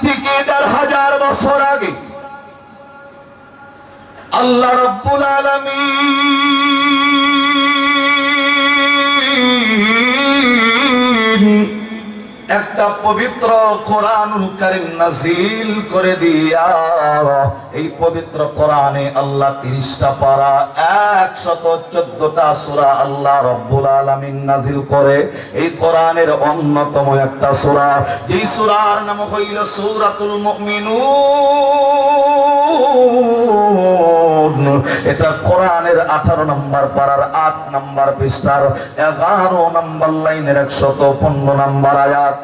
থেকে ১,৫০০ বছর আগে আল্লাহ রাব্বুল আলামিন একটা পবিত্র কোরআনুল কারীম নাযিল করে দিয়া এই পবিত্র কোরআনে আল্লাহ ৩০টা পারা ১১৪টা সূরা আল্লাহ রাব্বুল আলামিন নাযিল করে। এই কোরআনের অন্যতম একটা সূরা, যেই সূরার নাম হইল সূরাতুল মুমিনুন। এটা কোরআনের ১৮ নম্বর পারার ৮ নম্বর পৃষ্ঠার ১১ নম্বর লাইনের ১১৫ নম্বর আয়াত।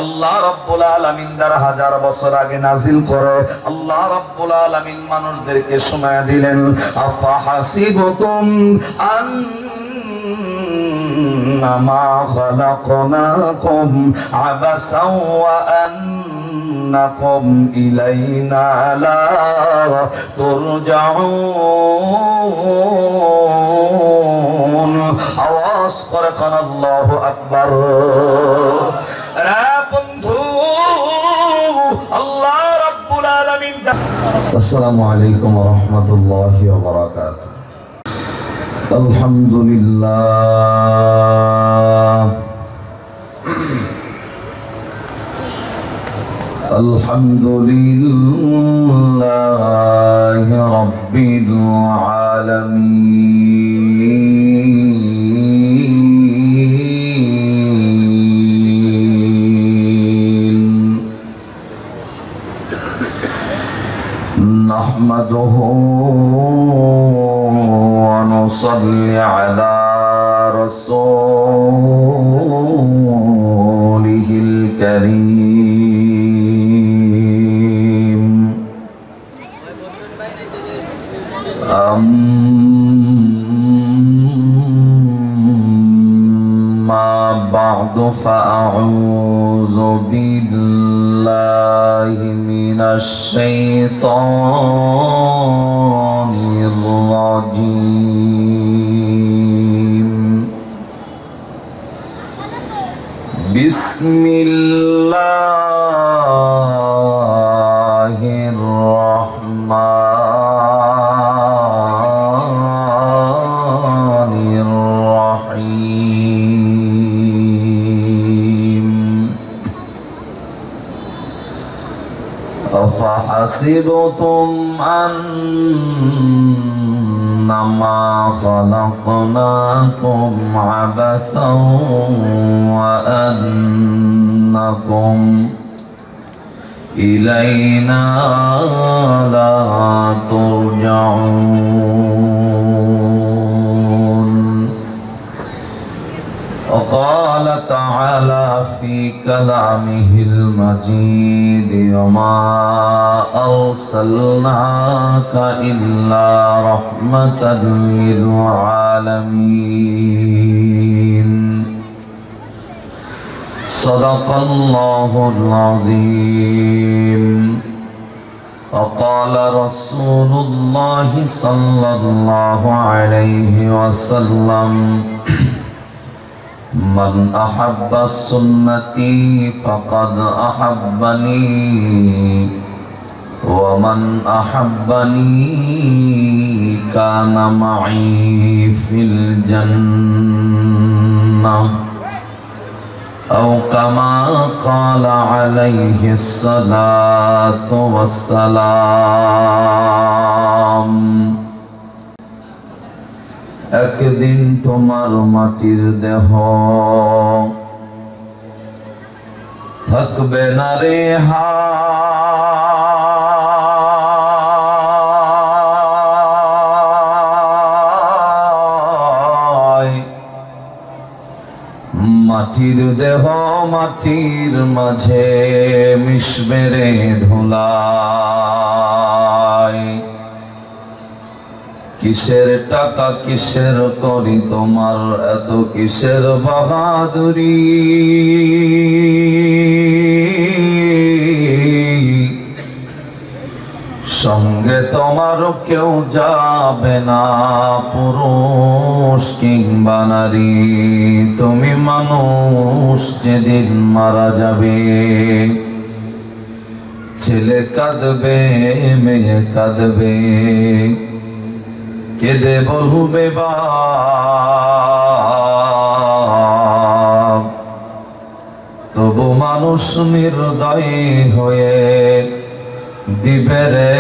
আল্লাহ রাব্বুল আলামিন ১,৫০০ বছর আগে নাজিল করে আল্লাহ রাব্বুল আলামিন মানুষদেরকে শোনায় দিলেন, আফাহাসিবতুম আন্নামা খালাকনাকুম আবাসাও ওয়া আন্নাকুম ইলাইনা লা তুরজাউন। আওয়াজ করে কোন আল্লাহু আকবার। আসসালামু আলাইকুম ওয়া রাহমাতুল্লাহি ওয়া বারাকাতুহু। আলহামদুলিল্লাহ আলহামদুলিল্লাহি রাব্বিল আলামিন। নাহমাদুহু ওয়া নুসাল্লি আলা রাসূলিহিল কারীম। আম্মা বা'দু ফাআউযু বিল্লাহি মিনাশ শাইতানির রাজীম। বিসমিল্লাহির রহমানির রহিম। আফাহাসিবতুম আন্নামা খালাকনাকুম আবাসাও ওয়া আন্নাকুম ইলাইনা লা তুরজাউন। وقال تعالى في كلامه المجيد وما أرسلناك إلا رحمة للعالمين. صدق الله العظيم. وقال رسول الله صلى الله عليه وسلم من أحب سنتي فقد أحبني ومن أحبني كان معي في الجنة أو كما قال عليه الصلاة والسلام। একদিন তোমার মাটির দেহ থাকবে না রে হায়। মাটির দেহ মাটির মাঝে মিশবে রে ধুলায়। কিসের টাকা কিসের করি তোমার এত কিসের বাহাদুরি। সঙ্গে তোমার কেউ যাবে না পুরুষ কিংবা নারী। তুমি মানুষ যেদিন মারা যাবে ছেলে কাঁদবে মেয়ে কাঁদবে, কেঁদে বলবে বাপ, তবু মানুষ নির্দয় হয়ে দিবে রে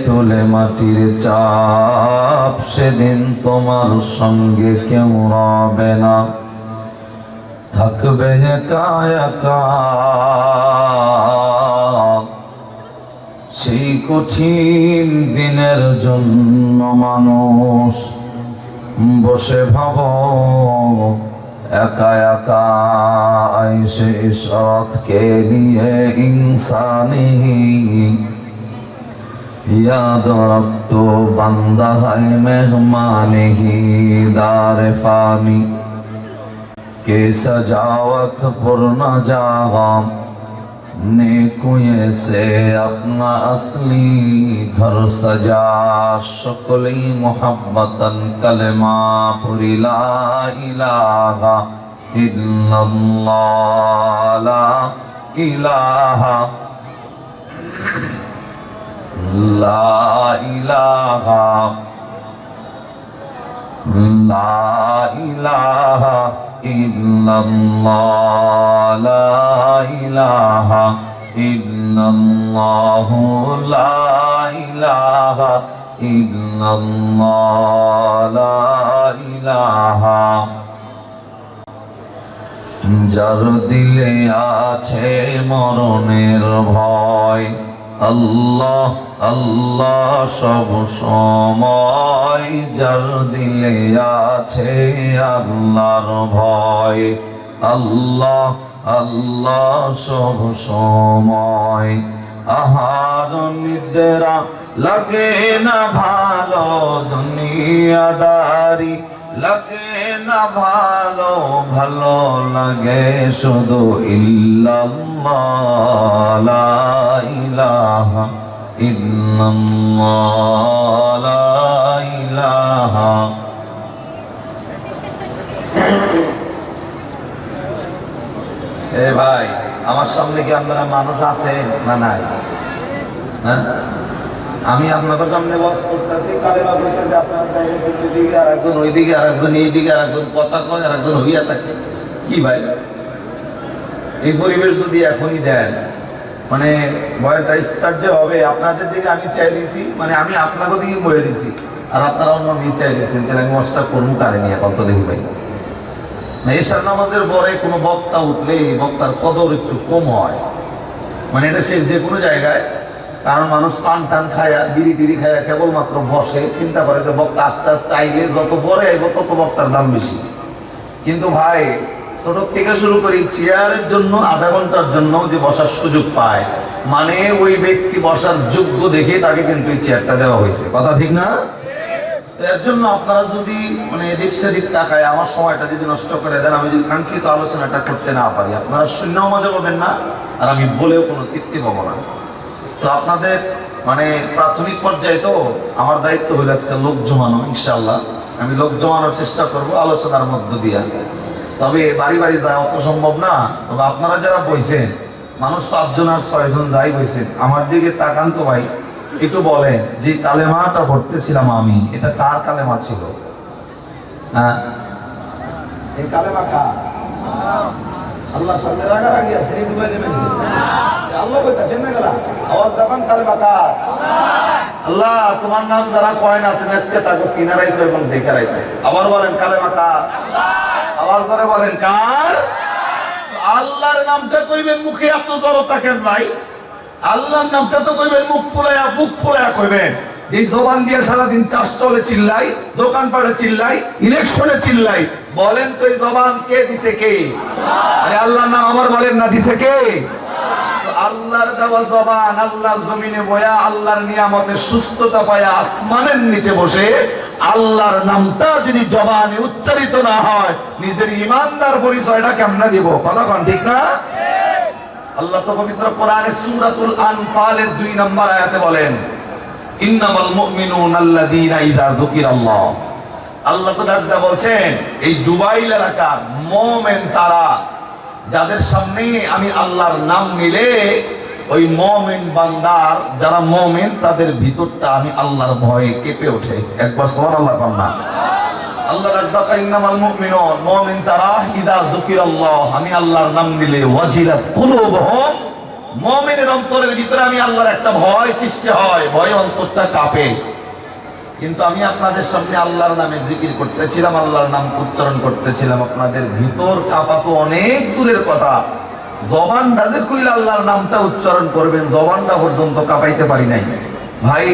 তুলে মাটির চাপ। সেদিন তোমার সঙ্গে কেউ রবে না, থাকবে একা একা। সেই কঠিন দিনের জন্য মানুষ বসে ভাব একা একা। ऐसे इशरत के लिए इंसानी याद रख तो बंदा है मेहमान ही दार फानी के सजावट पुर न जागा नेकुए से अपना असली घर सजा। शुक्ली मोहब्बतन कलमा पुरी ला इलाहा इल्लल्लाह ला इलाहा ला इलाहा ला इलाहा इल्लल्लाह ला इलाहा इल्लल्लाह ला इलाहा इल्लल्लाह ला इलाहा। যার দিলে আছে মরণের ভয়, আল্লাহ আল্লাহ সব সময়। যার দিলে আছে আল্লাহর ভয়, আল্লাহ আল্লাহ সব সময়। আহার নিদ্রা লাগে না ভালো, দুনিয়াদারি লাগে না ভালো, ভালো লাগে শুধু ইল্লাল্লাহ লা ইলাহা ইল্লাল্লাহ লা ইলাহা। এ ভাই, আমার সামনে কি আপনারা মানুষ আছেন না নাই? হ্যাঁ, আমি আপনাদের সামনে বস করতেছি, কালেমা বলতেছি, আপনারা দিকে আর একজন ওইদিকে, আর একজন এইদিকে, আর একজন কথা কয়, আর একজন হইয়া থাকে। কি ভাই, এই পরিবেশ যদি এখনই দেন, মানে বয়ানটা স্টার্ট যে হবে, আপনাদের দিকে আমি চাই দিয়েছি, মানে আমি আপনাদের দিকে বয়ে দিয়েছি, আর আপনারা অন্য নিয়ে চাই দিয়েছেন, তাহলে আমি মশটা করবো কারে নিয়ে কত দেখি ভাই। এশার নামাজের পরে কোনো বক্তা উঠলে বক্তার কদর একটু কম হয়, মানে এটা সে যে কোনো জায়গায়। কারণ মানুষ পান টান খায়া বিড়ি টিড়ি খায়া কেবলমাত্র বসে, চিন্তা করে যে বক্তা আস্তে আস্তে আইলে যত পরে আইব তত বক্তার দাম বেশি। কিন্তু ভাই, ছোট থেকে শুরু করি চেয়ারের জন্য আধা ঘন্টার জন্য যে বসার সুযোগ পায়, মানে ওই ব্যক্তি বসার যোগ্য দেখে তাকে কিন্তু এই চেয়ারটা দেওয়া হয়েছে। কথা ঠিক না? এর জন্য আপনারা যদি মানে এদিক সেদিক তাকায় আমার সময়টা যদি নষ্ট করে দেন, আমি যদি কাঙ্ক্ষিত আলোচনাটা করতে না পারি, আপনারা শূন্যও মজা পাবেন না, আর আমি বলেও কোনো তৃপ্তি পাবো না। তো আপনাদের মানে প্রাথমিক পর্যায়ে তো আমার দায়িত্ব হইল আজকে লোক জমানো। ইনশাআল্লাহ আমি লোক জমানোর চেষ্টা করব আলোচনার মধ্য দিয়া। তবে বাড়ি বাড়ি যায় অত সম্ভব না। তবে আপনারা যারা বইছেন, মানুষ 5 জন আর 6 জন যাই বইছেন, আমার দিকে তাকান তো ভাই, একটু বলেন যে কালেমাটা পড়তেছিলাম আমি, এটা কার কালেমা ছিল? হ্যাঁ, এই কালেমা কার? আল্লাহর সাথে রাগারাগি আছে, এই ডুবাই দেবেন আল্লাহ কইতাছেন না গেলা আওয়াজ দেবেন কালেমা কার? আল্লাহ তোমার নাম যারা কয় না তুমি আজকে তাকে চিনারাই তো এবং দেখে রাখো। আবার বলেন কালেমা কার? আবার ধরে বলেন কার? আল্লাহর নামটা কইবেন মুখে এত জড়তা কেন ভাই? আল্লাহর নামটা তো কইবেন মুখ ফুলায়া কইবেন। এই জবান দিয়ে সারাদিন চাষ চলে চিল্লাই, দোকানপাটে চিল্লাই, ইলেকশনে চিল্লাই, বলেন তো এই জবান কে দিছে? কে? আরে আল্লাহর নাম আমার বলেন না, দিছে কে? আল্লাহর দেওয়া জবান, আল্লাহর জমিনে বয়া, আল্লাহর নিয়ামতে সুস্থতা পায়া, আসমানের নিচে বসে আল্লাহর নামটা যদি জবানে উচ্চারিত না হয়, নিজের ইমানদার পরিচয়টা কেমনে দিব? কথা কোন ঠিক না? আল্লাহ তো পবিত্র কোরআনে সূরাতুল আনফালের 2 নম্বর আয়াতে বলেন, ইন্নামাল মুমিনুনা আল্লাযীনা ইযা যুকিরাল্লাহ। আল্লাহ তো ডাকতে বলছেন এই দুবাইল এলাকার মুমিন তারা, যাদের সামনে আমি আল্লাহর নাম নিলে ওই মুমিন বান্দার যারা মুমিন তাদের ভিতরটা আমি আল্লাহর ভয়ে কেঁপে ওঠে। একবার সুবহানাল্লাহ বলনা। আল্লাহ রাব্বাকা ইন্নামাল মুমিনুন, মুমিন তারা ইযা যুকিরাল্লাহ, আমি আল্লাহর নাম নিলে ওয়াজিলাত কুলুবুহুম, মুমিনের অন্তরের ভিতরে আমি আল্লাহর একটা ভয় সৃষ্টি হয়, ভয় অন্তরটা কাঁপে। কিন্তু আমি আপনাদের সামনে আল্লাহর নামে জিকির করতেছিলাম, আল্লাহর নাম উচ্চারণ করতেছিলাম, আপনাদের ভিতর কাঁপা তো অনেক দূরের কথা। জবানটা যে কইলে আল্লাহর নামটা উচ্চারণ করবেন, জবানটা পর্যন্ত কাঁপাইতে পারি নাই। ভাই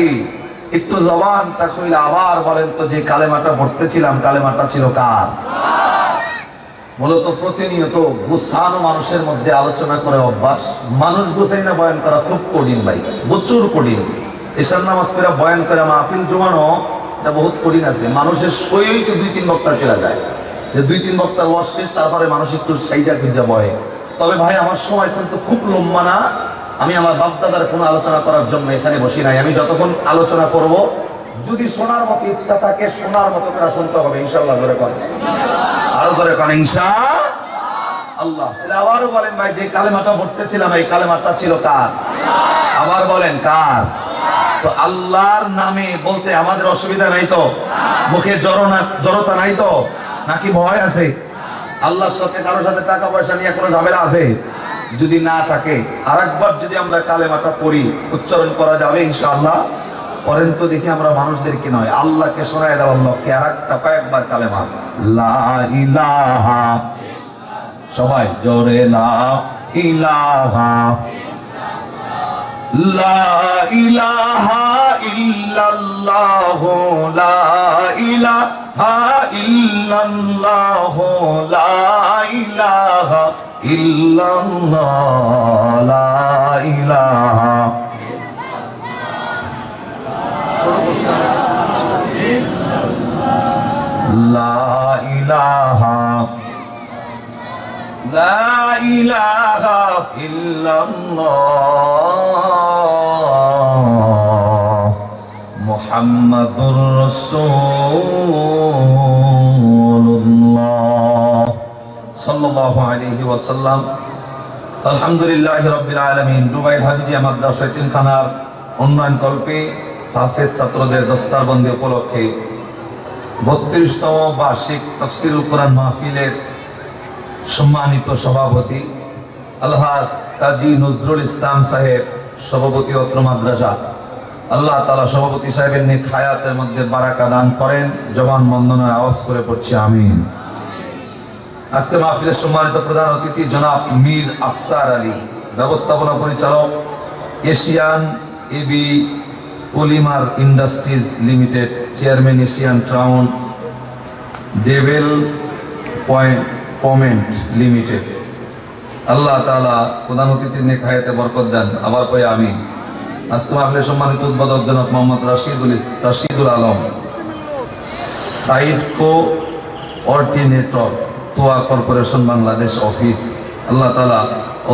একটু জবানটা কইলে আবার বলেন তো, যে কালেমাটা পড়তেছিলাম কালেমাটা ছিল কার? মূলত প্রতিনিয়ত গুছানো মানুষের মধ্যে আলোচনা করে অভ্যাস। মানুষ গুছাই না বয়ান করা খুব কঠিন ভাই, প্রচুর কঠিন। এশার নামাজ করে বয়ান করে মাহফিল জমানো এটা বহুত কঠিন আছে। মানুষের সই তো 2-3 বক্তা চলে যায়, যে 2-3 বক্তার ওয়াজ শেষ, তারপরে মানুষ একটু সাইজা খুঁজা বয়ে। তবে ভাই আমার সময় কিন্তু খুব লম্বা না, আমি আমার বাপদাদার কোনো আলোচনা করার জন্য এখানে বসি নাই। আমি যতক্ষণ আলোচনা করব, যদি শোনার মতো ইচ্ছা থাকে শোনার মতো করে শুনতে হবে ইনশাআল্লাহ। ধরে করেন, আরো ধরে করেন ইনশাআল্লাহ। আবারও বলেন ভাই, যে কালেমাটা পড়তেছিলাম এই কালেমাটা ছিল কার? আবার বলেন কার? তো আল্লাহর নামে বলতে আমাদের অসুবিধা নাই তো? মুখে জড়তা নাই তো? নাকি ভয় আছে? আল্লাহর সাথে কারোর সাথে টাকা পয়সা নিয়ে কোনো ঝামেলা আছে? যদি না থাকে আরেকবার যদি আমরা কালেমাটা পড়ি, উচ্চারণ করা যাবে ইনশাআল্লাহ। পরেন তো দেখি আমরা মানুষদেরকে নয়, আল্লাহকে শোনায় দেওয়ার লক্ষ্যে আরেকটা কয়েকবার কালেমা, লা ইলাহা, সবাই জোরে লা ইলাহা, লা ইলাহা ইল্লাল্লাহ, লা ইলাহা ইল্লাল্লাহ, লা ইলাহা ইল্লাল্লাহ, লা ইলাহা। লা ইলাহা, লা ইলাহা ইল্লাল্লাহ, মুহাম্মাদুর রাসূলুল্লাহ সাল্লাল্লাহু আলাইহি ওয়াসাল্লাম। আলহামদুলিল্লাহি রাব্বিল আলামিন। দুবাই হাফিজিয়া মাদ্রাসা তিনখানার উন্নয়ন কল্পে হাফেজ ছাত্রদের দস্তারবন্দি উপলক্ষে 32তম বার্ষিক তাফসীরুল কোরআন মাহফিলের সম্মানিত সভাপতি আলহাজ কাজী নজরুল ইসলাম সাহেব, সভাপতি অত্র মাদ্রাসা, আল্লাহ তাআলা সভাপতি সাহেবের নেক হায়াতের মধ্যে বারাকা দান করেন। জবান বন্দনায় আওয়াজ করে পড়ছি আমিন। আজকে মাহফিলের সম্মানিত প্রধান অতিথি জনাব মীর আফসার আলী, ব্যবস্থাপনা পরিচালক Asian AB polymer industries limited, chairman Asian town development limited. আল্লাহ তাআলা প্রধান অতিথির নেক হায়াতে বরকত দেন। আবার পরে আমিন। আজকে মাহফিলের সম্মানিত উদ্বোধক জনাব মোহাম্মদ রাশিদুল আলম, সাইড কোঅর্ডিনেটর, তোয়া কর্পোরেশন বাংলাদেশ অফিস। আল্লাহ তাআলা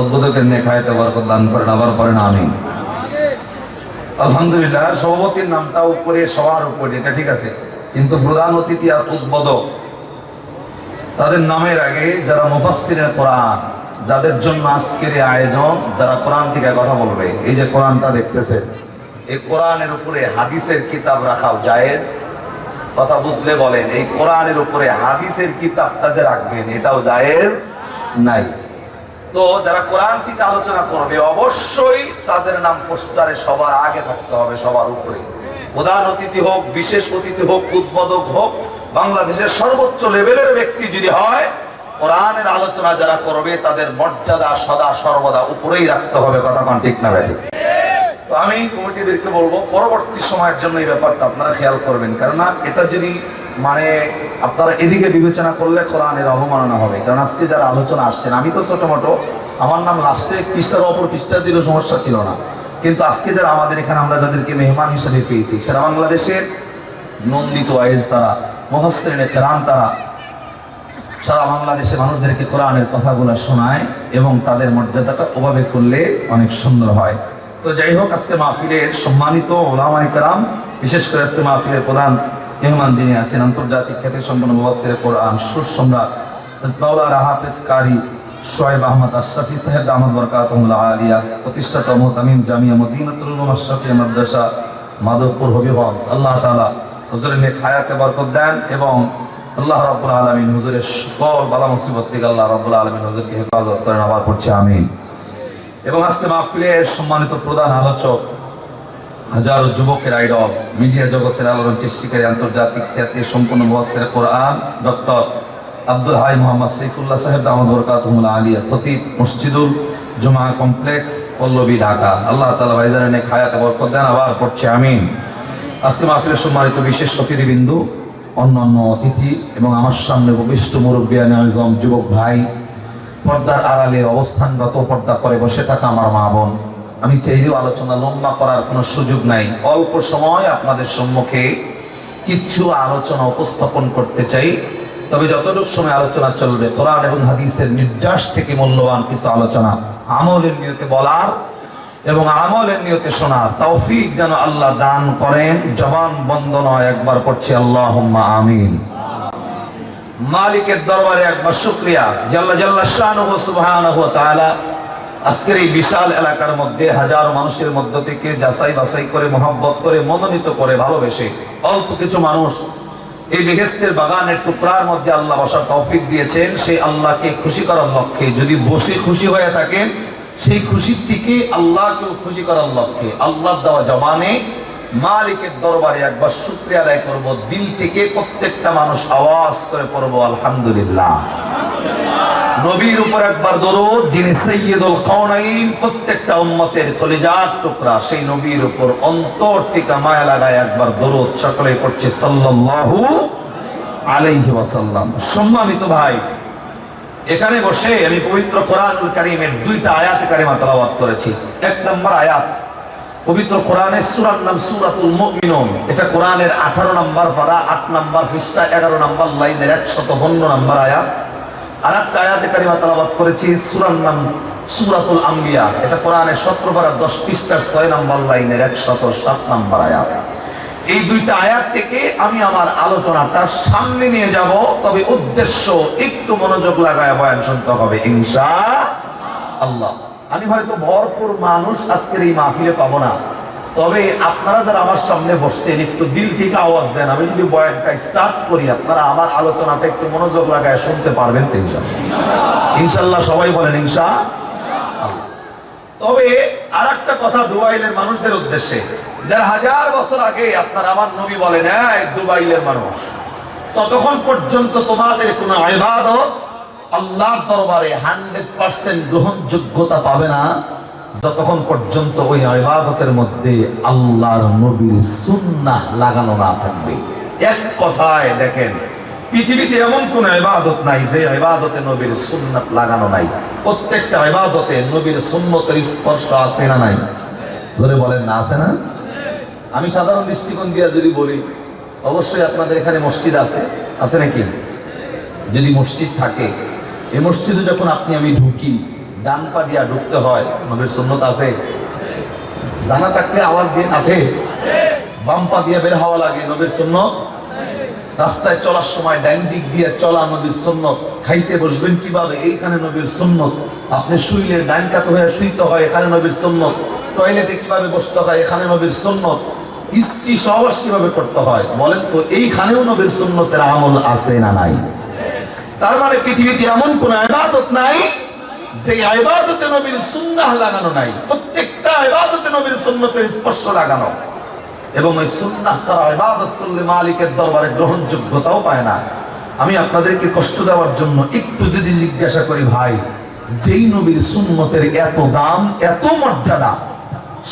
উদ্বোধকের নেক হায়াতে বরকত দান করেন। আবার পড়েন আমিন। আলহামদুলিল্লাহ। সভাপতির নামটা উপরে, সবার উপরে, এটা ঠিক আছে, কিন্তু প্রধান অতিথি আর উদ্বোধক তাদের নামের আগে যারা মুফাসসিরে কোরআন, যাদের জন্য আজকের এই আয়োজন, যারা কোরআন থেকে কথা বলবে, এই যে কোরআনটা দেখতেছেন, এই কোরআনের উপরে হাদিসের কিতাব রাখাও জায়েজ? কথা বুঝলে বলেন, এই কোরআনের উপরে হাদিসের কিতাবটা যে রাখবেন এটাও জায়েজ নাই। তো যারা কোরআন থেকে আলোচনা করবে অবশ্যই তাদের নাম পোস্টারে সবার আগে থাকতে হবে, সবার উপরে। প্রধান অতিথি হোক, বিশেষ অতিথি হোক, উদ্বোধক হোক, বাংলাদেশের সর্বোচ্চ লেভেলের ব্যক্তি যদি হয়, কোরআনের আলোচনা যারা করবে তাদের মর্যাদা সদা সর্বদা উপরেই রাখতে হবে। কথা কোন ঠিক না ব্যাঠিক? তো আমি কমিটিদেরকে বলবো পরবর্তী সময়ের জন্য এই ব্যাপারটা আপনারা খেয়াল করবেন, কেননা এটা যদি আপনারা এদিকে বিবেচনা করলে কোরআনের অবমাননা হবে। কারণ আজকে যারা আলোচনা আসছেন, আমি তো ছোট মোটো, আমার নাম লাস্টে পৃষ্ঠার অপর পৃষ্ঠা দিলেও সমস্যা ছিল না, কিন্তু আজকে যারা আমাদের এখানে আমরা যাদেরকে মেহমান হিসেবে পেয়েছি, সারা বাংলাদেশের নন্দিত ওয়াইজ তারা, মুফাসসিরিনে কেরাম তারা সারা বাংলাদেশে মানুষদেরকে কোরআনের কথাগুলো শোনায় এবং তাদের মর্যাদাটা ওভাবে করলে অনেক সুন্দর হয়। তো যাই হোক, আজকে মাহফিলের সম্মানিত উলামায়ে কেরাম, বিশেষ করে আজকে মাহফিলের প্রধান মেহমান যিনি আছেন, আন্তর্জাতিক খ্যাতি সম্পন্ন মুফাসসিরে কোরআন, সুর সম্রাট মাওলানা হাফেজ কারি শোয়েব আহমদ আশরাফি সাহেব দামাত বরকাতুহুল আলিয়া, প্রতিষ্ঠাতা মুহতামিম জামিয়া মদিনাতুল উলুম আশরাফিয়া মাদ্রাসা মাধবপুর হবিগঞ্জ। আল্লাহ তাআলা হুজুরের নেক হায়াতে বরকত দেন এবং আল্লাহ রাব্বুল আলামিন হুজুরের সকল বালা মুসিবত থেকে আল্লাহ রাব্বুল আলামিন হুজুরকে হেফাজত করেন। আবার পড়ছি আমিন। এবং আজকে মাহফিলের সম্মানিত প্রধান আলোচক, হাজারো যুবকের আইডল, মিডিয়া জগতের আলোড়ন সৃষ্টিকারী, আন্তর্জাতিক খ্যাতি সম্পন্ন মুফাসসির কোরআন ডক্টর আব্দুল হাই মোহাম্মদ সাইফুল্লাহ সাহেব দামাত বরকাতুহুল আলিয়া, খতিব মসজিদুল জুমা কমপ্লেক্স, পল্লবী, ঢাকা। আল্লাহ তাআলা ভাইজানের নেক হায়াতে বরকত দেন। আবার পড়ছি আমিন। আজকে মাহফিলের সম্মানিত বিশেষ অতিথিবৃন্দ, অন্যান্য অতিথি এবং আমার সামনে উপবিষ্ট মুরব্বিয়ানে আজম, যুবক ভাই, পর্দার আড়ালে অবস্থানগত, পর্দা করে বসে থাকা আমার মা বোন, আমি চাইলেও আলোচনা লম্বা করার কোনো সুযোগ নাই। অল্প সময় আপনাদের সম্মুখে কিছু আলোচনা উপস্থাপন করতে চাই। তবে যতটুকু সময় আলোচনা চলবে, কোরআন এবং হাদিসের নির্যাস থেকে মূল্যবান কিছু আলোচনা আমলের নিয়তে বলার এবং আমলের নিয়তে শোনার তৌফিক যেন আল্লাহ দান করেন। জবান বন্ধ নয়, একবার পড়ছি আল্লাহুম্মা আমিন। মালিকের দরবারে একবার শুকরিয়া, জাল্লা জাল্লা শানুহু সুবহানাহু ওয়া তাআলা আজকের এই বিশাল এলাকার মধ্যে হাজারো মানুষের মধ্য থেকে যাচাই বাছাই করে, মহব্বত করে, মনোনীত করে, ভালোবেসে অল্প কিছু মানুষ এই বেহেশতের বাগানের টুকরার মধ্যে আল্লাহ বসার তৌফিক দিয়েছেন। সেই আল্লাহকে খুশি করার লক্ষ্যে যদি বসে খুশি হয়ে থাকেন, সেই খুশির থেকে আল্লাহকেও খুশি করার লক্ষ্যে আল্লাহর দেওয়া জবানে মালিকের দরবারে একবার শুকরিয়া আদায় করব। দিল থেকে প্রত্যেকটা মানুষ আওয়াজ করে পড়ব আলহামদুলিল্লাহ। নবীর উপর একবার দরুদ, যিনি সাইয়্যিদুল কাওনাইন, প্রত্যেকটা উম্মতের কলিজার টুকরা, সেই নবীর উপর অন্তর থেকে মায়া লাগায় একবার দরুদ সকলে পড়ছে সাল্লাল্লাহু আলাইহি ওয়াসাল্লাম। সম্মানিত ভাই, এখানে বসে আমি পবিত্র কোরআনুল কারীমের দুইটা আয়াত কারিমা তেলাওয়াত করেছি। এক নম্বর আয়াত পবিত্র কোরআনের সূরার নাম সূরাতুল মুমিনুন। এটা কোরআনের 18 নম্বর পারা, 8 নম্বর পৃষ্ঠা, 11 নম্বর লাইনের 152 নম্বর আয়াত। আর একটা আয়াতে কারিমা তেলাওয়াত করেছি, সূরার নাম সূরাতুল আম্বিয়া। এটা কোরআনের 17 পারা 10 পৃষ্ঠার 6 নম্বর লাইনের 107 নম্বর আয়াত। এই দুইটা আয়াত থেকে আমি আমার আলোচনাটা সামনে নিয়ে যাব, তবে উদ্দেশ্য একটু মনোযোগ লাগায় বয়ান শুনতে হবে ইনশাআল্লাহ। আমি হয়তো ভরপুর মানুষ আজকের এই মাহফিলে পাবো না, তবে আপনারা যারা আমার সামনে বসছেন একটু দিল থেকে আওয়াজ দেন। আমি যদি বয়ানটা স্টার্ট করি, আপনারা আমার আলোচনাটা একটু মনোযোগ লাগায় শুনতে পারবেন তো ইনশাআল্লাহ। সবাই বলেন ইনশাআল্লাহ। তবে আর একটা কথা দুবাইলের মানুষদের উদ্দেশ্যে, যারা 1000 বছর আগে আপনার আমার নবী বলেন, হ্যাঁ দুবাইলের মানুষ, ততক্ষণ পর্যন্ত তোমাদের কোনো ইবাদত আল্লাহর দরবারে 100% গ্রহণযোগ্যতা পাবে না যতক্ষণ পর্যন্ত ওই ইবাদতের মধ্যে আল্লাহর নবীর সুন্নাহ লাগানো না থাকবে। এক কথায় দেখেন, পৃথিবীতে এমন কোন ইবাদত নাই যে ইবাদতে নবীর সুন্নাত লাগানো নাই। প্রত্যেকটা ইবাদতে নবীর সুন্নতের স্পর্শ আছে না নাই? জোরে বলেন না, আছে না? আমি সাধারণ দৃষ্টিকোণ দিয়ে যদি বলি, অবশ্যই আপনাদের এখানে মসজিদ আছে, আছে নাকি? যদি মসজিদ থাকে, এই মসজিদে যখন আপনি আমি ঢুকি, ডান পা দিয়া ঢুকতে হয়, নবীর সুন্নত আছে? জানা থাকলে আওয়াজ দিয়ে আছে। বাম পা দিয়ে বের হওয়া লাগে, নবীর সুন্নত। রাস্তায় চলার সময় ডাইন দিক দিয়ে চলা, নবীর সুন্নত। খাইতে বসবেন কিভাবে, এইখানে নবীর সুন্নত। আপনি শুইলে ডাইন কাত হয়ে শুইতে হয়, এখানে নবীর সুন্নত। টয়লেটে কিভাবে বসতে হয়, এখানে নবীর সুন্নত। স্ত্রী সহবাস কিভাবে করতে হয় বলেন তো, এইখানেও নবীর সুন্নতের আমল আছে না নাই? তার মানে পৃথিবীতে এমন কোন ইবাদত নাই যে ইবাদতে নবীর সুন্নাহ লাগানো নাই। প্রত্যেকটা ইবাদতে নবীর সুন্নতের স্পর্শ লাগানো, এবং ওই সুন্নাহ ছাড়া ইবাদত করলে মালিকের দরবারে গ্রহণযোগ্যতাও পায় না। আমি আপনাদেরকে কষ্ট দেওয়ার জন্য একটু যদি জিজ্ঞাসা করি, ভাই যেই নবীর সুন্নতের এত দাম, এত মর্যাদা,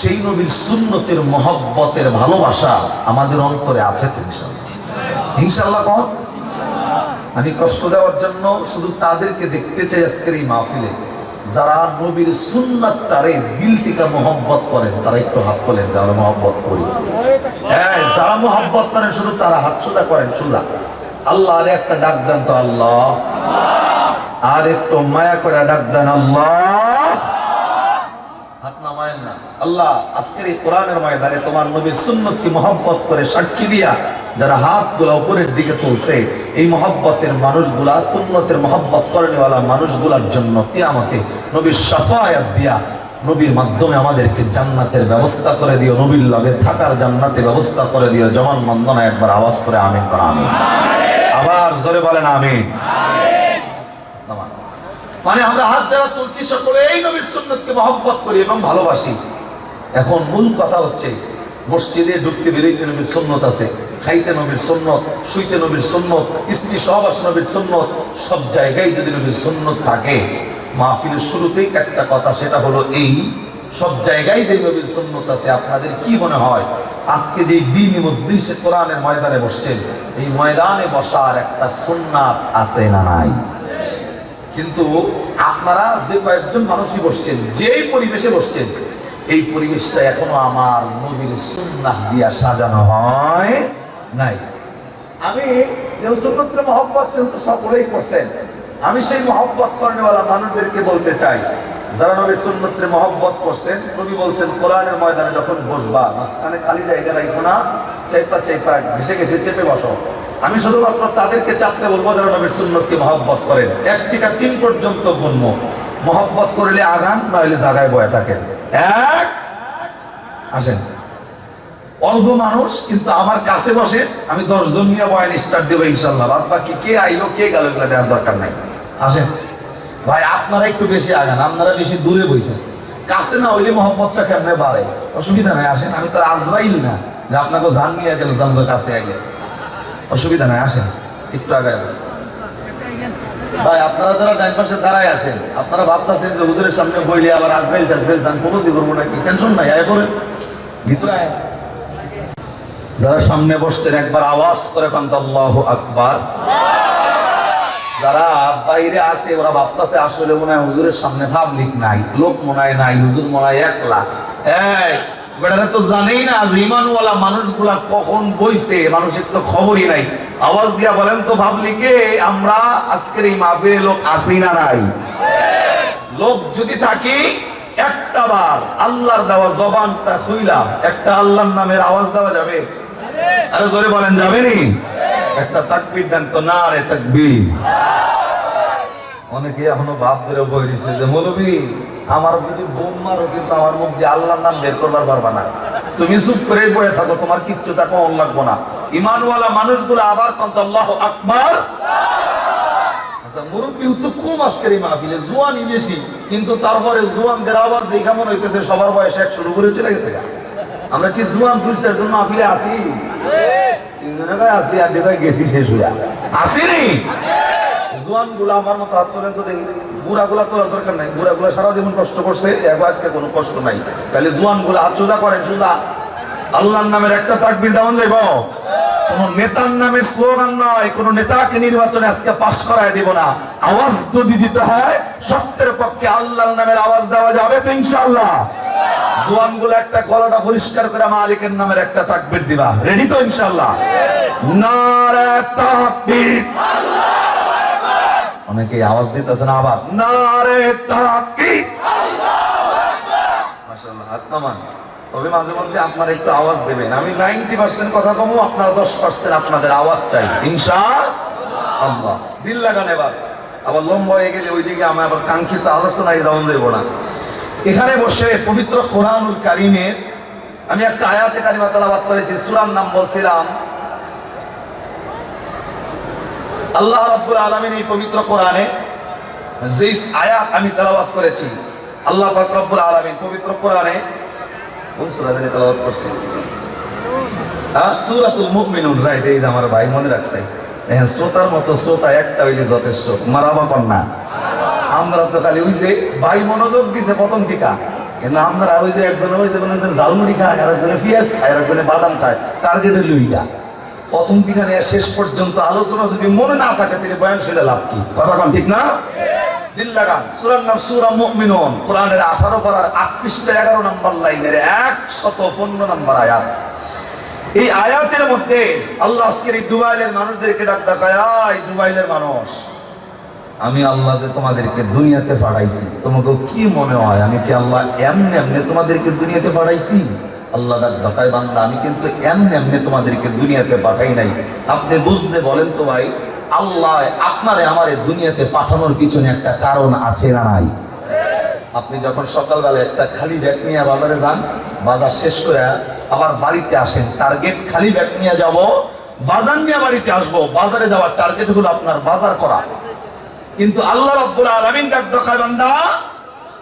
সেই নবীর সুন্নতের মহব্বতের ভালোবাসা আমাদের অন্তরে আছে তো ইনশাআল্লাহ? ইনশাআল্লাহ কর। আমি কষ্ট দেওয়ার জন্য শুধু তাদেরকে দেখতে চাই আজকের এই মাহফিলে, যারা নবীর সুন্নাতটারে দিল থেকে মহব্বত করেন, তারা একটু হাত তোলেন। যারা মহব্বত করি, হ্যাঁ যারা মহব্বত করেন শুধু তারা হাত সোজা করেন, সোজা। আল্লাহ আরে একটা ডাক দেন তো, আল্লাহ। আর একটু মায়া করে ডাক দেন, আল্লাহ। হাত নামায় জানেন না। আল্লাহ আজকের এই কোরআনের ময়দানে তোমার নবীর সুন্নতকে মহব্বত করে সাক্ষী দিয়া যারা হাতগুলো উপরের দিকে তুলছে, এই মহব্বতের মানুষগুলা, সুন্নতের মহব্বত করেনেওয়ালা মানুষগুলার জন্য কিয়ামতে নবীর শাফায়াত দিয়া নবীর মাধ্যমে আমাদেরকে জান্নাতের ব্যবস্থা করে দিও, নবীর লগে থাকার জান্নাতের ব্যবস্থা করে দিও। জবান বন্দনা একবার আওয়াজ করে আমিন করা, আমিন। আবার জোরে বলেন আমিন। মানে আমরা হাত যারা তুলছি সকলে এই নবীর সুন্নতকে মহব্বত করি এবং ভালোবাসি। এখন মূল কথা হচ্ছে মসজিদে ঢুকতে বেরোইতে নবীর সুন্নত আছে, খাইতে নবীর সুন্নত, শুইতে নবীর সুন্নত, স্ত্রী সহবাস নবীর সুন্নত, সব জায়গায় যদি নবীর সুন্নত থাকে, মাহফিলের শুরুতেই একটা কথা, সেটা হলো এই সব জায়গায় যে নবীর সুন্নত আছে, আপনাদের কি মনে হয় আজকে যে দ্বীনি মজলিসে কোরআনের ময়দানে বসছেন, এই ময়দানে বসার একটা সুন্নাত আছে না নাই? কিন্তু আপনারা যে কয়েকজন মানুষই বসছেন, যেই পরিবেশে বসছেন, এই পরিবেশটা এখনো আমার নবীর সুন্নাহ দিয়া সাজানো হয় নাই। আমি সুন্নতের মহব্বত তো সকলেই করছেন, আমি সেই মহব্বত করেনেওয়ালা মানুষদেরকে বলতে চাই, যারা নবীর সুন্নতের মহব্বত করছেন, নবী বলছেন কোরআনের ময়দানে যখন বসবা মাঝখানে খালি জায়গা রাখবো না, চেপা চেপা ঘেসে ঘেসে চেপে বসো। আমি শুধুমাত্র তাদেরকে চাপতে বলবো যারা নবীর সুন্নতকে মহব্বত করেন। 1 থেকে 3 পর্যন্ত গুনবো, মহব্বত করলে আগান, নইলে জায়গায় বয়ে থাকেন। 1 আসেন, অল্প মানুষ কিন্তু আমার কাছে বসে, আমি 10 জন নিয়ে বয়ান স্টার্ট দেবো ইনশাল্লাহ। বাদ বাকি কে আইলো কে গেল এগুলো দেওয়ার দরকার নাই। আসেন ভাই, আপনারা একটু বেশি আগান, আপনারা বেশি দূরে বইছেন, কাছে না হইলে মহব্বতটা কেমনে বাড়ে? অসুবিধা নাই, আসেন। আমি তো আজরাইল না যে আপনাকে জান নিয়ে গেল জানবো কাছে আগে, অসুবিধা নাই, আসেন একটু আগায়। ভাই আপনারা যারা ডাইন পাশে দাঁড়ায় আছেন, আপনারা ভাবতেছেন যে হুজুরের সামনে বইলে আবার আজরাইল টাজরাইল জান কোনো কি করবো নাকি? টেনশন নাই, আয় পড়েন ভিতরে আয়। যারা সামনে বসছেন একবার আওয়াজ করে কান্ত আল্লাহু আকবার। যারা বাইরে আছে ওরা ভাবতেছে আসলে মনে হয় হুজুরের সামনে পাবলিক নাই, লোক মনে হয় নাই, হুজুর মনে হয় একলা। এই বেটারা তো জানেই না যে ইমানওয়ালা মানুষগুলা কখন বইছে, মানুষের তো খবরই নাই। আওয়াজ দিয়া বলেন তো পাবলিকে, আমরা আজকের এই মাহফিলে লোক আছি না নাই? লোক যদি থাকি একটা বার আল্লাহর দেওয়া জবানটা খুইলা একটা আল্লাহর নামের আওয়াজ দেওয়া যাবে? আরে জোরে বলেন, যাবে নি? একটা তাকবীর দেন তো, নারে তাকবীর। অনেকে এখনো ভাব ধরে বই দিচ্ছে যে মৌলবী আমার যদি বোম মারো কিন্তু আমার মুখ দিয়ে আল্লাহর নাম বের করবার পারবা না, তুমি চুপ করে বয়ে থাকো, তোমার কিচ্ছু তা কম লাগবো না। ইমানওয়ালা মানুষগুলো আবার কান্ত আল্লাহু আকবার। আচ্ছা মুরব্বী তো কম আজকের এই মাহফিলে, জোয়ানই বেশি, কিন্তু তারপরে জোয়ানদের আওয়াজ দেখা মনে হইতেছে সবার বয়স 100 উপরে চলে গেছে। আমরা কি জোয়ান 2-4 জন মাহফিলে আছি? 3 জনে আছি, আর দেখায় গেছি শেষ হইয়া আসিনি। জোয়ান গুলা আমার মতো হাত পর্যন্ত দেখি, বুড়া গুলা তোলার দরকার নাই, বুড়া গুলা সারা জীবন কষ্ট করছে, আজকে কোনো কষ্ট নাই। তাহলে জোয়ান গুলা হাত সোজা করেন, সোজা। আল্লাহর নামের একটা তাকবীর দেওয়া যাইব। কোন নেতার নামের স্লোগান নয়, কোন নেতাকে নির্বাচনে আজকে পাশ করায় দিব না। আওয়াজ যদি দিতে হয় সত্যের পক্ষে আল্লাহর নামের আওয়াজ দেওয়া যাবে তো ইনশাআল্লাহ। জোয়ান গুলো একটা গলাটা পরিষ্কার করে মালিকের নামের একটা তাকবীর দিবা, রেডি তো ইনশাআল্লাহ? নারে তাকবীর। অনেকে আওয়াজ দিতেছেন আবার, নারে তাকবীর। মাশাআল্লাহ, হাত নামান। তবে মাঝে মধ্যে আপনারা একটু আওয়াজ দেবেন। আমি 90% কথা কমু, আপনারা 10% আপনাদের আওয়াজ চাই ইনশাআল্লাহ। দিল লাগান এবার। আবার লম্বা হয়ে গেলে ওইদিকে আমি আবার কাঙ্ক্ষিত আলোচনায় যাওয়া দেব না। এখানে বসে পবিত্র কোরআনুল কারীমের আমি একটা আয়াতে কারিমা তেলাওয়াত করেছি, সূরার নাম বলছিলাম। আল্লাহ রাব্বুল আলামিন এই পবিত্র কোরআনে যে আয়াত আমি তেলাওয়াত করেছি, আল্লাহ পাক রব্বুল আলামিন পবিত্র কোরআনে কোন সূরা থেকে তেলাওয়াত করছেন? সূরাতুল মুমিনুন, রাইট? এই যে আমার ভাই মনে রাখছে। দেখেন শ্রোতার মতো শ্রোতা একটা হইলে যথেষ্ট। মারাবা কন্যা। আমরা তো খালি ওই যে ভাই মনোযোগ দিছে প্রথম টিকা, কিন্তু আমরা ওই যে একজনে ওই যে ঝালমুড়ি খায়, আর একজনে পেঁয়াজ খায়, আর একজনে বাদাম খায়, টার্গেটে লুইটা। প্রথম টিকা নিয়ে শেষ পর্যন্ত আলোচনা যদি মনে না থাকে তিনি বয়ান শুনে লাভ কি? কথা কন ঠিক না? দিল লাগান। সূরার নাম সূরা মুমিনুন, কোরআনের 18 পারার 8 পৃষ্ঠা 11 নম্বর লাইনের 115 নম্বর আয়াত। এই আয়াতের মধ্যে আল্লাহ আজকের এই দুবাইলের মানুষদেরকে ডাক দেখায়, দুবাইলের মানুষ আমি আল্লাহ যে তোমাদেরকে দুনিয়াতে পাঠাইছি, তোমাকে কি মনে হয় আমি কি আল্লাহ এমনি এমনি তোমাদেরকে দুনিয়াতে পাঠাইছি? আল্লাহ ডাকায় বান্দা, আমি কিন্তু এমনি এমনি তোমাদেরকে দুনিয়াতে পাঠাই নাই। আপনি বুঝতে বলেন তো ভাই, আল্লাহ আপনারে আমারে দুনিয়াতে পাঠানোর পিছনে একটা কারণ আছে না নাই? আপনি যখন সকালবেলা একটা খালি ব্যাগ নিয়ে বাজারে যান, বাজার শেষ করে আবার বাড়িতে আসেন, টার্গেট খালি ব্যাগ নিয়ে যাব, বাজার নিয়ে বাড়িতে আসবো, বাজারে যাওয়ার টার্গেট হলো আপনার বাজার করা। কিন্তু আল্লাহ রাব্বুল আলামিন ডাকায় বান্দা,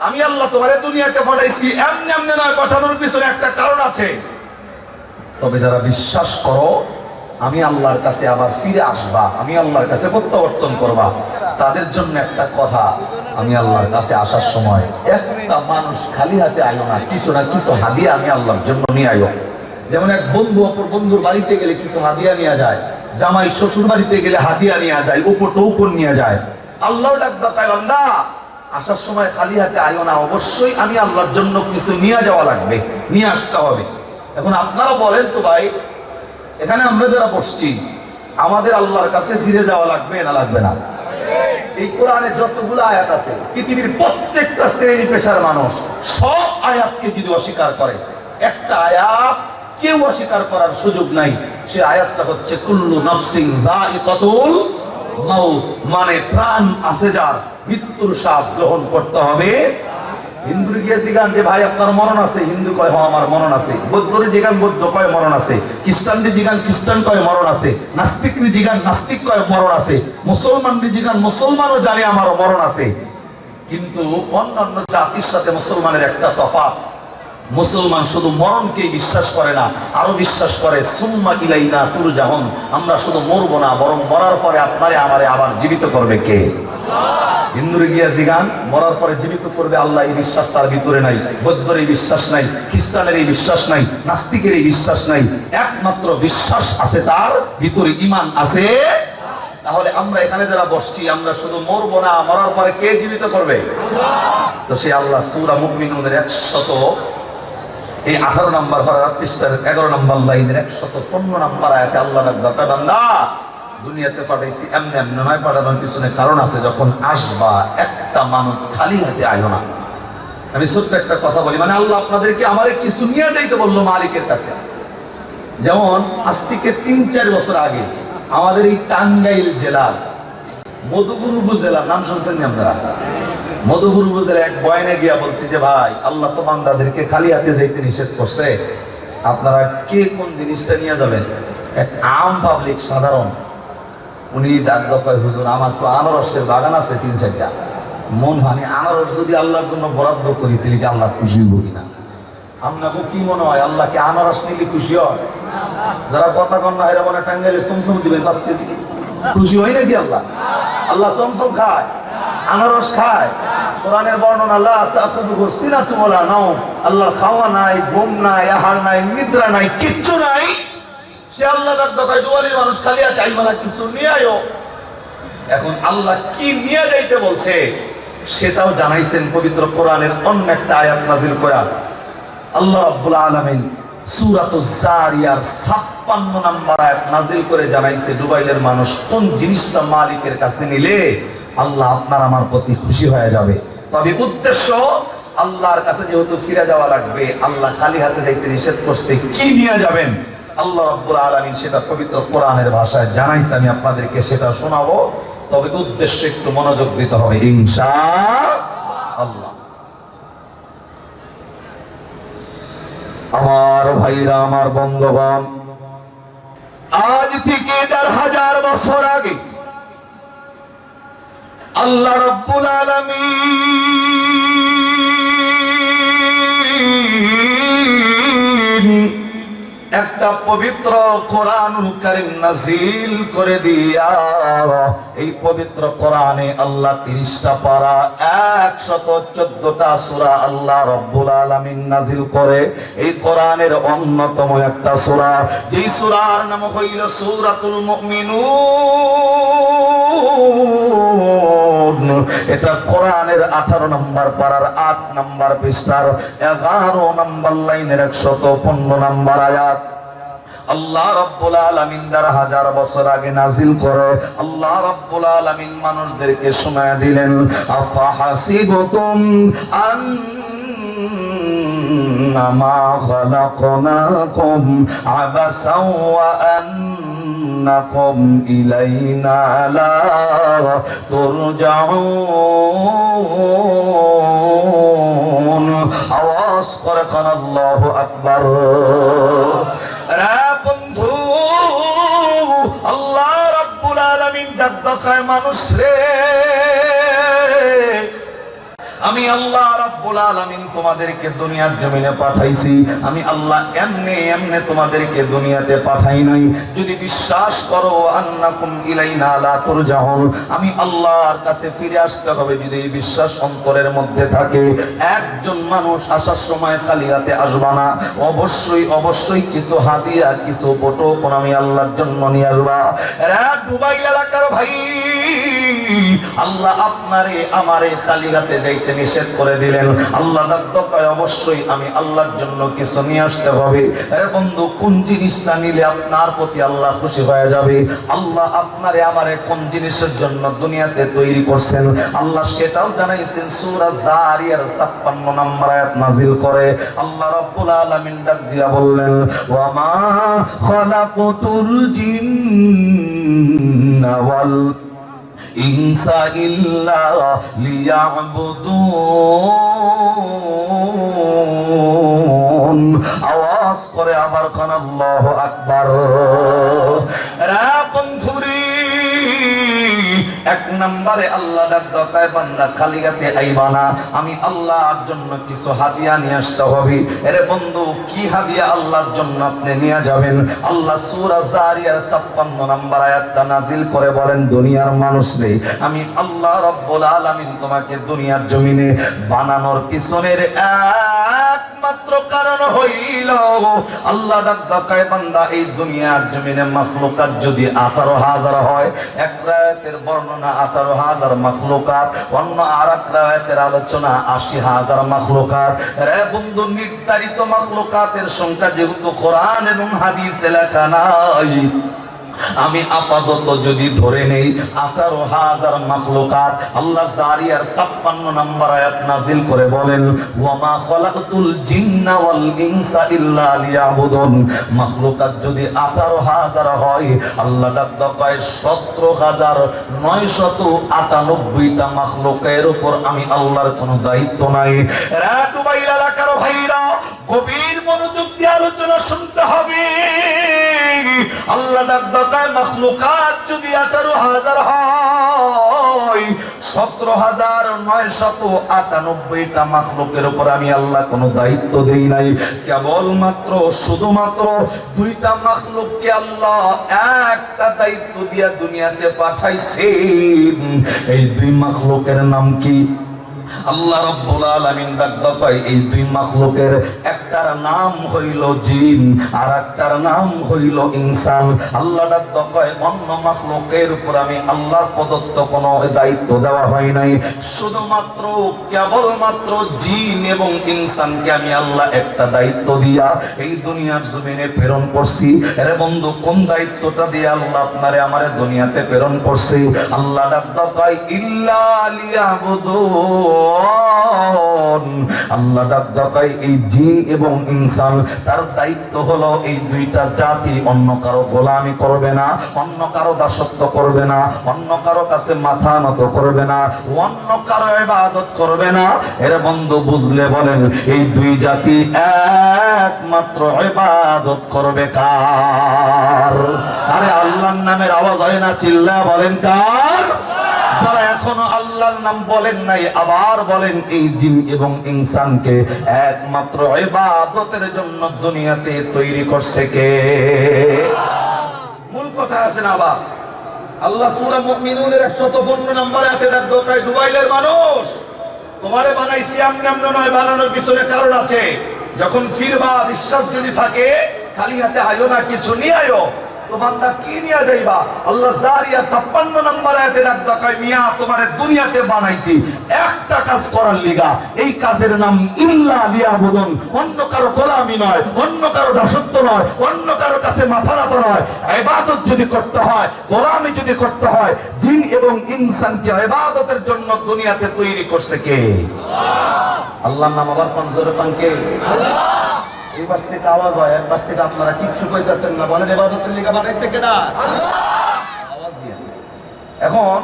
আমি আল্লাহ তোমারে দুনিয়াতে পাঠাইছি এমনি এমনি নয়, পাঠানোর পিছনে একটা কারণ আছে। তবে যারা বিশ্বাস করো আমি আল্লাহর কাছে আবার ফিরে আসবা, আমি আল্লাহর কাছে প্রত্যাবর্তন করবা, তাদের জন্য একটা কথা, আমি আল্লাহর কাছে আসার সময় একটা মানুষ খালি হাতে আইও না, কিছু না কিছু হাদিয়া আমি আল্লাহর জন্য নিয়ে আইও। যেমন এক বন্ধু অপর বন্ধুর বাড়িতে গেলে কিছু হাদিয়া নিয়ে যায়, জামাই শ্বশুর বাড়িতে গেলে হাদিয়া নিয়ে যায়, উপর টৌকন নিয়ে যায়। আল্লাহ ডাকায় বান্দা, আসার সময় খালি হাতে আইও না, অবশ্যই আমি আল্লাহর জন্য কিছু নিয়ে যাওয়া লাগবে, নিয়ে আসতে হবে। এখন আপনারা বলেন তো ভাই, এখানে আমরা যারা বসছি আমাদের আল্লাহর কাছে ফিরে যাওয়া লাগবে না লাগবে না? এই কোরআনে যতগুলো আয়াত আছে, পৃথিবীর প্রত্যেকটা শ্রেণী পেশার মানুষ সব আয়াতকে যদি অস্বীকার করে, একটা আয়াত কেউ অস্বীকার করার সুযোগ নাই, সে আয়াতটা হচ্ছে কুল্লু নাফসিন যায়িকাতুল মাউত, মানে প্রাণ আছে যার, মৃত্যুর স্বাদ গ্রহণ করতে হবে। হিন্দুর গিয়ে জিগান যে ভাই আপনার মরণ আছে, হিন্দু কয় হ আমার মরণ আছে। বৌদ্ধরে জিগান বৌদ্ধ কয় মরণ আছে। খ্রিস্টানরে জিগান খ্রিস্টান কয় মরণ আছে। নাস্তিকরে জিগান নাস্তিক কয় মরণ আছে। মুসলমানরে জিগান মুসলমানও জানে আমার মরণ আছে। কিন্তু অন্যান্য জাতির সাথে মুসলমানের একটা তফাৎ, মুসলমান শুধু মরণকেই বিশ্বাস করে না, আরো বিশ্বাস করে সুম্মা ইলাইনা তুরজাউন, আমরা শুধু মরবো না, বরং মরার পরে আপনারে আমারে আবার জীবিত করবে কে? হিন্দুরে গিয়া জিগান মরার পরে জীবিত করবে আল্লাহ, এই বিশ্বাস তার ভিতরে নাই। বৌদ্ধের এই বিশ্বাস নাই, খ্রিস্টানের এই বিশ্বাস নাই, নাস্তিকের এই বিশ্বাস নাই, একমাত্র বিশ্বাস আছে তার ভিতরে, ঈমান আছে। তাহলে আমরা এখানে যারা বসছি, আমরা শুধু মরবো না, মরার পরে কে জীবিত করবে? তো সে আল্লাহ সূরা মুমিনুনের 18 নম্বর পৃষ্ঠার 11 নম্বর লাইনের 115 নম্বর আয়াতে আল্লাহ ডাকায় বান্দা, দুনিয়াতে পাঠাইছি এমনি এমনি নয়, পাঠানোর পিছনে কারণ আছে। যখন আসবা একটা মানুষ খালি হাতে আইও না। আমি ছোট্ট একটা কথা বলি, মানে আল্লাহ আপনাদেরকে আমারে কিছু নিয়ে যাইতে বললো মালিকের কাছে। যেমন আজ থেকে 3-4 বছর আগে আমাদের এই টাঙ্গাইল জেলার মধুপুর উপজেলার নাম শুনছেন আপনারা? মধুপুর উপজেলা এক বয়ানে গিয়া বলছি যে ভাই আল্লাহ তো বান্দাদেরকে খালি হাতে যাইতে নিষেধ করছে, আপনারা কে কোন জিনিসটা নিয়ে যাবেন? এক আম পাবলিক সাধারণ, উনি ডাক দফায়, হুজুর আমার তো আনারসের বাগান আছে 3-4টা, মন ভানি আনারস যদি আল্লাহর জন্য বরাদ্দ করি তাহলে কি আল্লাহ খুশি হইব কিনা? আপনাকে কি মনে হয় আল্লাহকে আনারস নিলে খুশি হয়? যারা কথা কন না এরা মনে টাঙ্গাইলে চমচম দিবেন 5 কেজি, খুশি হয় নাকি আল্লাহ? আল্লাহ চমচম খায়, আনারস খায়। কোরআনের বর্ণনা লা তাকুযুহু সিনাতুন ওয়ালা নাওম, আল্লাহর খাওয়া নাই, ঘুম নাই, আহার নাই, নিদ্রা নাই, কিচ্ছু নাই। সে আল্লাহ ডাকায় দুয়ারের মানুষ খালি আছে, আইবা না কিছু নিয়ে আয়ো। এখন আল্লাহ কি নিয়ে যাইতে বলছে সেটাও জানাইছেন পবিত্র কোরআনের অন্য একটা আয়াত নাযিল করা। আল্লাহ রাব্বুল আলামিন সূরাতুজ জারিয়ার 56 নম্বর আয়াত নাযিল করে জানাইছে দুবাইলের মানুষ কোন জিনিসটা মালিকের কাছে নিলে আল্লাহ আপনার আমার প্রতি খুশি হয়ে যাবে। তবে উদ্দেশ্য আল্লাহর কাছে যেহেতু ফিরে যাওয়া লাগবে, আল্লাহ খালি হাতে যাইতে নিষেধ করছে, কি নিয়ে যাবেন আল্লাহ রাব্বুল আলামিন সেটা পবিত্র কোরআনের ভাষায় জানাইছে, আমি আপনাদেরকে সেটা শোনাবো। তবে উদ্দেশ্য একটু মনোযোগ দিতে হবে ইনশাআল্লাহ। আমার ভাইরা, আমার বন্ধুগণ, আজ থেকে 1000 বছর আগে আল্লাহ রাব্বুল আলামিন একটা পবিত্র কোরআনুল কারীম নাযিল করে দিয়া, এই পবিত্র কোরআনে আল্লাহ 30টা পারা 114টা সূরা আল্লাহ রাব্বুল আলামিন নাযিল করে। এই কোরআনের অন্যতম একটা সূরা, যেই সূরার নাম হইল সূরাতুল মুমিনুন। এটা কোরআনের 18 নম্বর পারার 8 নম্বর পৃষ্ঠার 11 নম্বর লাইনের 115 নম্বর আয়াত। আল্লাহ রাব্বুল আলামিন দ্বারা হাজার বছর আগে নাজিল করে আল্লাহ রাব্বুল আলামিন মানুষদেরকে শোনায় দিলেন আফা হাসিবতুম আন্নামা খালাকনাকুম আবাসাও ওয়া আন্নাকুম ইলাইনা লা তুরজাউন আওয়াজ করে কোন আল্লাহু আকবার বন্ধু আল্লাহ রাব্বুল আলামিন ডাক দেয় মানুষ রে আমি আল্লাহ রাব্বুল আলামিন তোমাদেরকে দুনিয়ার জমিনে পাঠাইছি আমি আল্লাহ এমনি এমনি তোমাদেরকে দুনিয়াতে পাঠাই নাই যদি বিশ্বাস করো আন্নাকুম ইলাইনা লা তুরজাউন আমি আল্লাহর কাছে ফিরে আসতে হবে যদি এই বিশ্বাস অন্তরের মধ্যে থাকে একজন মানুষ আসার সময় খালি হাতে আসবা না অবশ্যই অবশ্যই কিছু হাদিয়া কিছু উপটোকন আমি আল্লাহর জন্য নিয়ে আসবা রে দুবাই এলাকার ভাই আল্লাহ আপনারে আমারে খালি হাতে যাইতে নিষেধ করে দিলেন আল্লাহ ডাক্তার অবশ্যই আমি আল্লাহর জন্য কিছু নিয়ে আসতে হবে আরে বন্ধু কোন জিনিসটা নিলে আপনার প্রতি আল্লাহ খুশি হয়ে যাবে আল্লাহ আপনারে আমারে কোন জিনিসের জন্য দুনিয়াতে তৈরি করছেন আল্লাহ সেটাও জানাইছেন সূরা জারিয়ার 56 নম্বর আয়াত নাজিল করে আল্লাহ রাব্বুল আলামিন ডাক দিয়া বললেন ওয়া মা খালাকুতুল জিন্না ওয়াল ইনসা ইল্লা লিয়াবুদুন আওয়াজ করে আবার কোন আল্লাহু আকবার রে বন্ধুরি এক নম্বরে আল্লাহ ডাক দেয় বান্দা খালি হাতে আইবা না আমি আল্লাহর জন্য কিছু হাদিয়া নিয়ে আসতে হবে আরে বন্ধু কি হাদিয়া আল্লাহর জন্য আপনি নিয়ে যাবেন আল্লাহ সূরা জারিয়ার 56 নম্বর আয়াতটা নাজিল করে বলেন দুনিয়ার মানুষ রে আমি আল্লাহ রাব্বুল আলামিন তোমাকে দুনিয়ার জমিনে বানানোর পিছনের একমাত্র কারণ হইল আল্লাহ ডাক দেয় বান্দা এই দুনিয়ার জমিনে মাখলুকাত যদি 18,000 হয় এক রায়াতের বর্ণনা 18,000 মাখলুকাত অন্য আরেক রায়াতের আলোচনা 80,000 মাখলুকাত রে বন্ধু নির্ধারিত মাখলুকাতের সংখ্যা যেহেতু কোরআন এবং হাদিসে লেখা নাই আমি আপাতত যদি ধরে নেই 18,000 মাখলুকাত আল্লাহ জারিয়ার 56 নম্বর আয়াত নাজিল করে বলেন ওয়া মা খালাকতুল জিন্না ওয়াল ইনসা ইল্লা লিয়াবুদুন মাখলুকাত যদি 18,000 হয় আল্লাহ ডাক দেয় 17,998টা মাখলুকের উপর আমি আল্লাহর কোনো দায়িত্ব নাই রে দুবাই এলাকার ভাইরা গভীর মনোযোগ দিয়ে আলোচনা শুনতে হবে আল্লাহ ডাক দেয় মাখলুকাত যদি 18,000 হয় 17,998টা মাখলুকের উপর আমি আল্লাহ কোনো দায়িত্ব দেই নাই কেবলমাত্র শুধুমাত্র দুইটা মাখলুককে আল্লাহ একটা দায়িত্ব দিয়া দুনিয়াতে পাঠাইছে এই দুই মাখলুকের নাম কি আল্লাহ রাব্বুল আলামিন ডাক দেয় এই দুই মাখলুকের একটার নাম হইল জিন আর একটার নাম হইল ইনসান আল্লাহ ডাক দেয় অন্য মাখলুকের উপর আমি আল্লাহর প্রদত্ত কোনো দায়িত্ব দেওয়া হয় নাই শুধুমাত্র কেবলমাত্র জিন এবং ইনসানকে আমি আল্লাহ একটা দায়িত্ব দিয়া এই দুনিয়ার জমিনে প্রেরণ করছি আরে বন্ধু কোন দায়িত্বটা দিয়ে আল্লাহ আপনারে আমারে দুনিয়াতে প্রেরণ করছে আল্লাহ ডাক দেয় ইল্লা লিয়াবুদুন আল্লাহ ডাক দেয় এই জিন এবং ইনসান তার দায়িত্ব হলো এই দুইটা জাতি অন্য কারো গোলামি করবে না অন্য কারো দাসত্ব করবে না অন্য কারো কাছে মাথা নত করবে না অন্য কারো ইবাদত করবে না এর বন্ধু বুঝলে বলেন এই দুই জাতি একমাত্র ইবাদত করবে কার আরে আল্লাহর নামের আওয়াজ হয় না চিল্লা বলেন কার যারা এখনো আল্লাহর নাম বলেন নাই আবার বলেন এই জিন এবং ইনসানকে একমাত্র ইবাদতের জন্য দুনিয়াতে তৈরি করছে কে মূল কথা আছে না বাবা আল্লাহ সূরা মুমিনুনের 115 নম্বর আয়াতে ডাক দেয় দুবাইলের মানুষ তোমারে বানাইছি আমনে আমনে নয় বানানোর পিছনে কারণ আছে যখন ফিরবা বিশ্বাস যদি থাকে খালি হাতে আইও না কিছু নিয়ে আইও তো বান্দা কি নিয়ে যাইবা? আল্লাহ জারিয়া 56 নম্বর আয়াতে ডাক দেখায়, মিয়া তোমারে দুনিয়াতে বানাইছি একটা কাজ করার লিগা, এই কাজের নাম ইল্লা লিয়াবুদুন, অন্য কারো গোলামি নয়, অন্য কারো দাসত্ব নয়, অন্য কারো কাছে মাথা নত নয়। ইবাদত যদি করতে হয়, গোলামি যদি করতে হয়, জিন এবং ইনসানকে ইবাদতের জন্য দুনিয়াতে তৈরি করছে কে? আল্লাহর নাম আবার পঞ্জরে পানকে আল্লাহ। এই পাশ থেকে আওয়াজ হয়, এক পাশ থেকে আপনারা কিচ্ছু কইতাছেন না, বলেন ইবাদতের লিগা বানাইছে কেডা? আল্লাহ। আওয়াজ দিয়ে এখন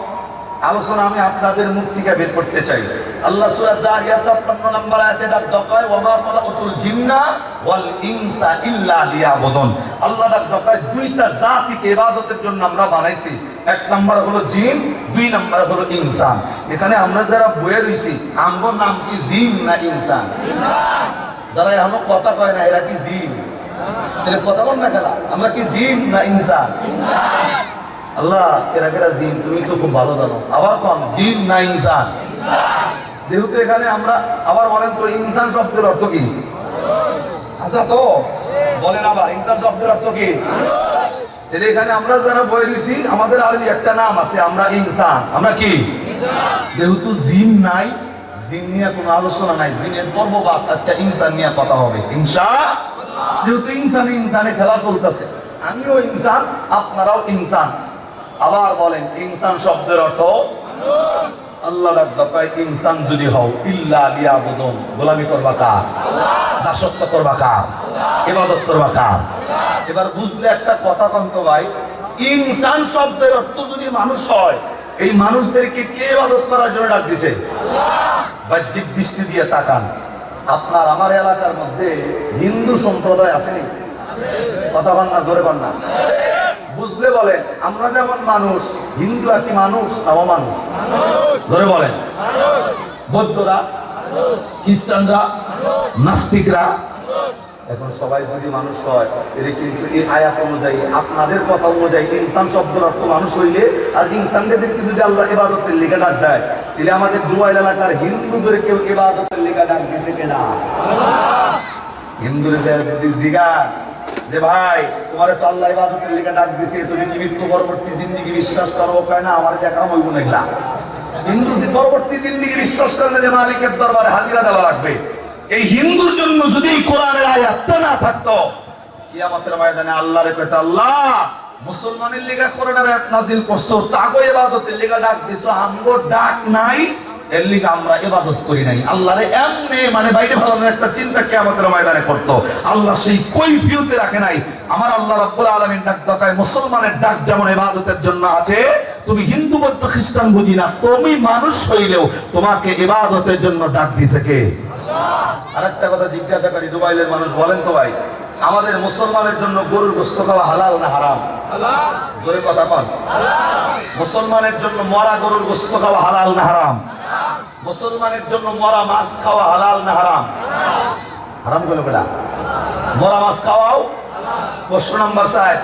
আলোচনা আমি আপনাদের মুখ থেকে বের করতে চাই। আল্লাহ সূরা জারিয়া 56 নম্বর আয়াতে ডাক দেখায়, ওয়া মা খালাকাতুল জিন্না ওয়াল ইনসা ইল্লা লিয়াবুদুন। আল্লাহ ডাক দেখায় দুইটা জাতিকে ইবাদতের জন্য আমরা বানাইছি, এক নাম্বার হলো জিন, দুই নাম্বার হলো ইনসান। এখানে আমরা যারা বয়ে রইছি, আমগো নাম কি জিন না ইনসান? ইনসান। যারা এখনো কথা কয় না এরা কি জিন? তাহলে কথা বল না খেলা, আমরা কি জিন না ইনসান? ইনসান। আল্লাহ এরা কেরা জিন, তুমি তো খুব ভালো জানো, আবার কম জিন না ইনসান? যেহেতু এখানে আমরা আবার বলেন তো ইনসান শব্দের অর্থ কি? আচ্ছা তো বলেন আবার ইনসান শব্দের অর্থ কি? তাহলে এখানে আমরা যারা বই দিছি আমাদের আরবি একটা নাম আছে, আমরা ইনসান। আমরা কি? যেহেতু জিন নাই, জিন নিয়ে কোনো আলোচনা নাই, জিনের পর্ববাদ, আজকে ইনসান নিয়ে কথা হবে ইনশাআল্লাহ। যেহেতু ইনসানে খেলা চলতেছে, আমিও ইনসান, আপনারাও ইনসান। আবার বলেন ইনসান শব্দের অর্থ আল্লাহ ডাক দেখায়, ইনসান যদি হও ইল্লা লিয়াবুদুন, গোলামি করবা কার? দাসত্ব করবা কার? ইবাদত করবা কার? এবার বুঝলে একটা কথা কন্ত ভাই, ইনসান শব্দের অর্থ যদি মানুষ হয়, এই মানুষদেরকে কে ইবাদত করার জন্য ডাক দিছে? আল্লাহ। বাহ্যিক দৃষ্টি দিয়ে তাকান, আপনার আমার এলাকার মধ্যে হিন্দু সম্প্রদায় আছে? কথা বল না, জোরে বল না। বুঝলে বলেন, আমরা যেমন মানুষ, হিন্দুরা কি মানুষ না অমানুষ? ধরে বলেন। বৌদ্ধরা, খ্রিস্টানরা, নাস্তিকরা, এখন সবাই যদি মানুষ হয়, এটা কিন্তু এই আয়াত অনুযায়ী, আপনাদের কথা অনুযায়ী ইনসান শব্দের অর্থ মানুষ হইলে, আর ইনসানদেরকে যদি আল্লাহ ইবাদতের লিগা ডাক দেয়, তাহলে আমাদের দুয়াইল এলাকার হিন্দুদের কেউ ইবাদতের লিগা ডাক দিছে কেনা? হিন্দুদের যদি জিগান যে ভাই তোমারে তো আল্লাহ ইবাদতের লিগা ডাক দিছে, তুমি কি মৃত্যু পরবর্তী জিন্দেগি বিশ্বাস করো? কয় না, আমার দেখা হইব না। হিন্দু পরবর্তী জিন্দেগি বিশ্বাস করলে যে মালিকের দরবারে হাজিরা দেওয়া লাগবে, এই হিন্দুর জন্য যদি এই কোরআনের আয়াতটা না থাকতো, কিয়ামতের ময়দানে আল্লাহরে কইতো, আল্লাহ মুসলমানের লিগা কোরআনের আয়াত নাযিল করছো, তাগো ইবাদতের লিগা ডাক দিছো, আমগো ডাক নাই, এর লিগা আমরা ইবাদত করি নাই। আল্লাহরে এমনি মানে বাইরে ভালোর একটা চিন্তা কিয়ামতের ময়দানে করতো। আল্লাহ সেই কৈফিয়তে রাখে নাই। আমার আল্লাহ রাব্বুল আলামিন ডাক দেখায়, মুসলমানের ডাক যেমন ইবাদতের জন্য আছে, তুমি হিন্দু বৌদ্ধ খ্রিস্টান বুঝি না, তুমি মানুষ হইলেও তোমাকে ইবাদতের জন্য ডাক দিছে কে? আরেকটা কথা জিজ্ঞাসা করি, দুবাইলের মানুষ বলেন তো ভাই, আমাদের মুসলমানের জন্য গরুর গোশত খাওয়া হালাল না হারাম? হালাল। জোরে কথা বল। হালাল। মুসলমানের জন্য মরা গরুর গোশত খাওয়া হালাল না হারাম? মুসলমানের জন্য মরা মাছ খাওয়া হালাল না হারাম? হারাম বলে বেটা, মরা মাছ খাওয়াও প্রশ্ন নাম্বার 4,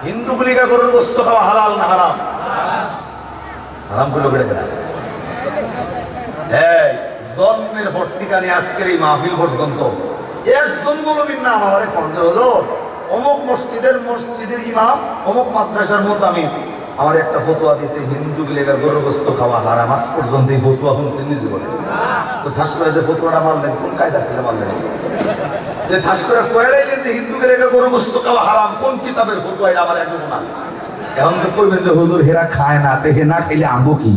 হিন্দুগুলিকে গরুর গোশত খাওয়া হালাল না হারাম? হারাম বলে বেটা। এই জন্মের ভর্তিকানে আজকের এই মাহফিল পর্যন্ত একজন মৌলবীর নাম আমার খন্ড হলো, অমুক মসজিদের ইমাম, অমুক মাদ্রাসার মুতামিম আমার একটা ফতোয়া দিয়েছে, হিন্দু গেলে গরু গোশত খাওয়া হারাম। আজ পর্যন্ত এই ফতোয়া শুনছেন নিজে বলে তো ঠাস করে যে ফতোয়াটা মারলেন, কোন কায়দা থেকে মারলেন? যে ঠাস করে কয়েলাই যে হিন্দু গেলে গরু গোশত খাওয়া হারাম, কোন কিতাবের ফতোয়া? এটা আমার একজন না। এখন যে কইবেন যে হুজুর হেরা খায় না, দেখে না খাইলে আমবো কি?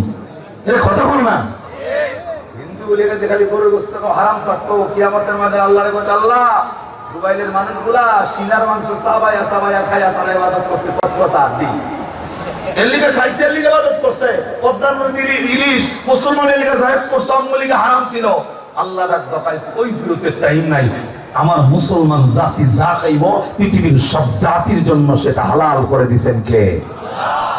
এটা কথা বল না। খালি গরুর গোশত হারাম থাকতো, কিয়ামতের ময়দানে আল্লাহরে কইতো, আল্লাহ দুবাইলের মানুষগুলা সিনার মাংস চাবাইয়া খাইয়া তারা ইবাদত করছে, কসকসা আড্ডি এর লিগে খাইছে, এর লিগে ইবাদত করছে। পদ্মার নদীর ইলিশ মুসলমানের লিগে জায়েজ করছে, অন্য লিগে হারাম ছিল। আল্লাহ ডাক দেখায়, কই ফিরতের টাইম নাই। আমার মুসলমান জাতি যা খাইব পৃথিবীর সব জাতির জন্য সেটা হালাল করে দিবেন কে? আল্লাহ।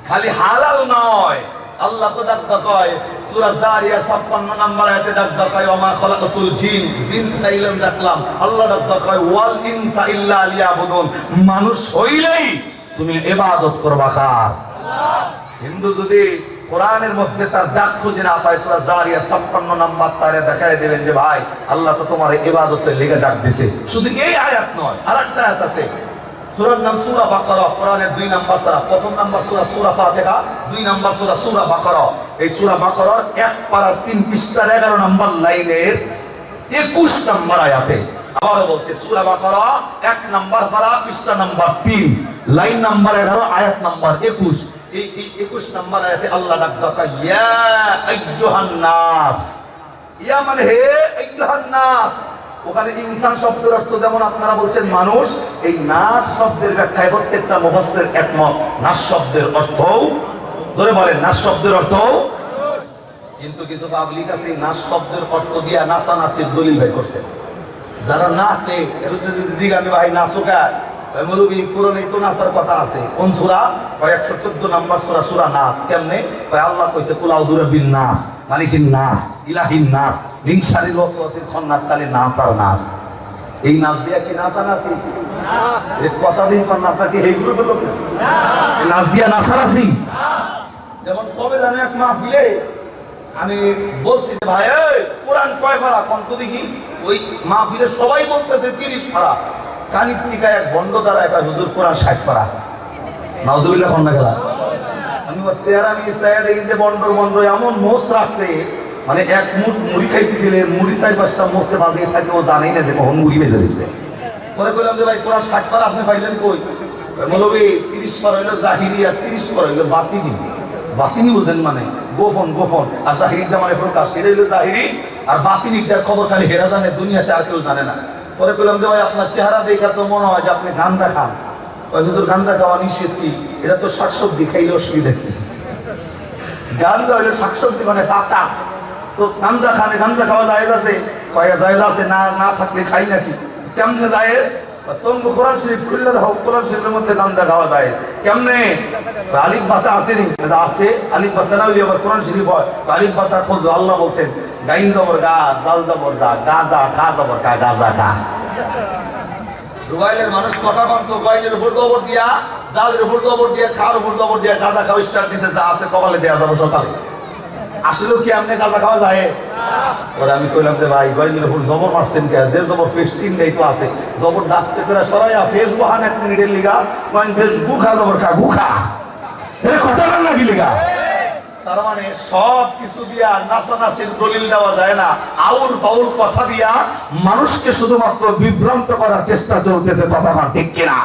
খালি হালাল নয়, আল্লাহ তো ডাক দেখায় সূরা জারিয়া 56 নম্বর আয়াতে ডাক দেখায়, ওয়া মা খালাকাতুল জিন চাইলাম ডাকলাম। আল্লাহ ডাক দেখায়, ওয়াল ইনসা ইল্লা লিয়াবুদুন, মানুষ হইলেই তুমি ইবাদত করবা কার? আল্লাহ। হিন্দু যদি কোরআনের মধ্যে তার ডাক খুঁজে না পায়, সূরা জারিয়া 56 নম্বর তারে দেখায় দিবেন যে ভাই আল্লাহ তো তোমার ইবাদতের লিগে ডাক দিছে। শুধু এই আয়াত নয়, আরেকটা আয়াত আছে সূরার নাম সূরা বাকারা, কোরআনের 2 নম্বর সূরা। প্রথম নাম্বার সূরা সূরা ফাতিহা, 2 নম্বর সূরা সূরা বাকারা। এই সূরা বাকারার 1 পারার 3 পৃষ্ঠার 11 নম্বর লাইনের 21 নম্বর আয়াতে আবারও বলছে, সূরা বাকারা 1 নম্বর পারা, পৃষ্ঠা নম্বর 3, লাইন নম্বর 11, আয়াত নম্বর 21। এই 21 নম্বর আয়াতে আল্লাহ ডাকা, ইয়া আইয়ুহান নাস। ইয়া মানে হে, আইয়ুহান নাস। ওখানে ইনসান শব্দের অর্থ যেমন আপনারা বলছেন মানুষ, এই নাস শব্দের ব্যাখ্যায় প্রত্যেকটা মুফাসসির একমত। নাস শব্দের অর্থ, ধরে বলেন, নাস শব্দের অর্থ। কিন্তু কিছু পাবলিক আছে নাস শব্দের অর্থ দিয়া নাসানাসির দলিল বের করছে। যারা নাচে জিজ্ঞাসা, ভাই নাচো কার? মৌলবী কোরআনে তো নাচার কথা আছে। কোন সূরা? 114 নম্বর সূরা, সূরা নাস। কেমনে? আল্লাহ কইছে কুল আউযু বিরাব্বিন নাস, মালিকিন নাস, ইলাহিন নাস, মিন শারিল ওয়াসওয়াসিল খান্নাস। খালি নাস আর নাস। এই নাচ দিয়া কি নাচানাচি? না। এই কথা দিন কোন আপনাকে এইগুলো বলো না। নাচ দিয়া নাচানাচি। যেমন কবে জানো এক মাহফিলে আমি বলছি যে ভাই এই কোরআন কয় পারা কোন তো দেখি। ওই মাহফিলে সবাই বলতেছে 30 পারা। কানিক থেকে এক বন্ধ দ্বারা একটা হুজুর কোরআন 60 পারা। নাউজুবিল্লাহ কোন না গেলা। আমি দেখি যে বন্ধ এমন মোষ রাখছে, মানে এক মুঠ মুড়ি খাইতে দিলে মুড়ি 4-5টা মোষে বাজিয়ে থাকে, ও জানেই না যে কখন মুড়ি বেজে দিচ্ছে। পরে বললাম যে ভাই কোরআন 60 পারা আপনি পাইলেন কই? মৌলবী 30 পারা হইলো জাহিরি আর 30 পারা হইলো বাতিনি। বাতিনি বুঝেন মানে গোপন গোপন, আর জাহিরিটা মানে প্রকাশ। এটা হইলো জাহিরি, আর বাতিনিটার খবর খালি হেরা জানে, দুনিয়াতে আর কেউ জানে না। পরে বললাম যে ভাই আপনার চেহারা দেখা তো মনে হয় যে আপনি গাঁজা খান। ওই হুজুর গাঁজা খাওয়া নিষেধ কি? এটা তো শাকসবজি খাইলে অসুবিধা কি? গাঁজা হইলো শাকসবজি মানে পাতা। তো গাঁজা খানে গাঁজা খাওয়া জায়েজ আছে? কয়েক জায়েজ আছে, না না থাকলে খাই নাকি? কেমনে জায়েজ? তোমরা কোরআন শরীফ খুললে দাও, কোরআন শরীফের মধ্যে গাঁজা খাওয়া যায় কেমনে? আলিফ বাতা আছে নি? আছে। আলিফ বাতা না হইলে আবার কোরআন শরীফ হয়। আলিফ বাতা খোঁজো। আল্লাহ বলছেন গাইন জবর গা, জাল জবর যা, গাজা খা জবর কা, গাজা খা। রুবাইলের মানুষ কথা কন্ত গাইনের উপর জবর দিয়া, জালের উপর জবর দিয়া, খাওয়ার উপর জবর দিয়া গাজা খাওয়া স্টার্ট দিতে, যা আছে কপালে দেয়া যাবে সকালে। আসলে কি আপনি গাজা খাওয়া যায়? পরে আমি কইলাম যে ভাই গাইনের উপর জবর মারছেন কে? যে জবর ফেস 3টাই তো আছে। জবর ডাস্তে করে সরাইয়া ফেস বহান 1 মিনিটের লিগা, মানে ফেস গুখা জবর খা, গুখা। এর কথা না লাগি লিগা। তার মানে সব কিছু দিয়া নাচানাচির দলিল দেওয়া যায় না। আউল বাউল কথা দিয়া মানুষকে শুধুমাত্র বিভ্রান্ত করার চেষ্টা চলতেছে। কথা না ঠিক কিনা?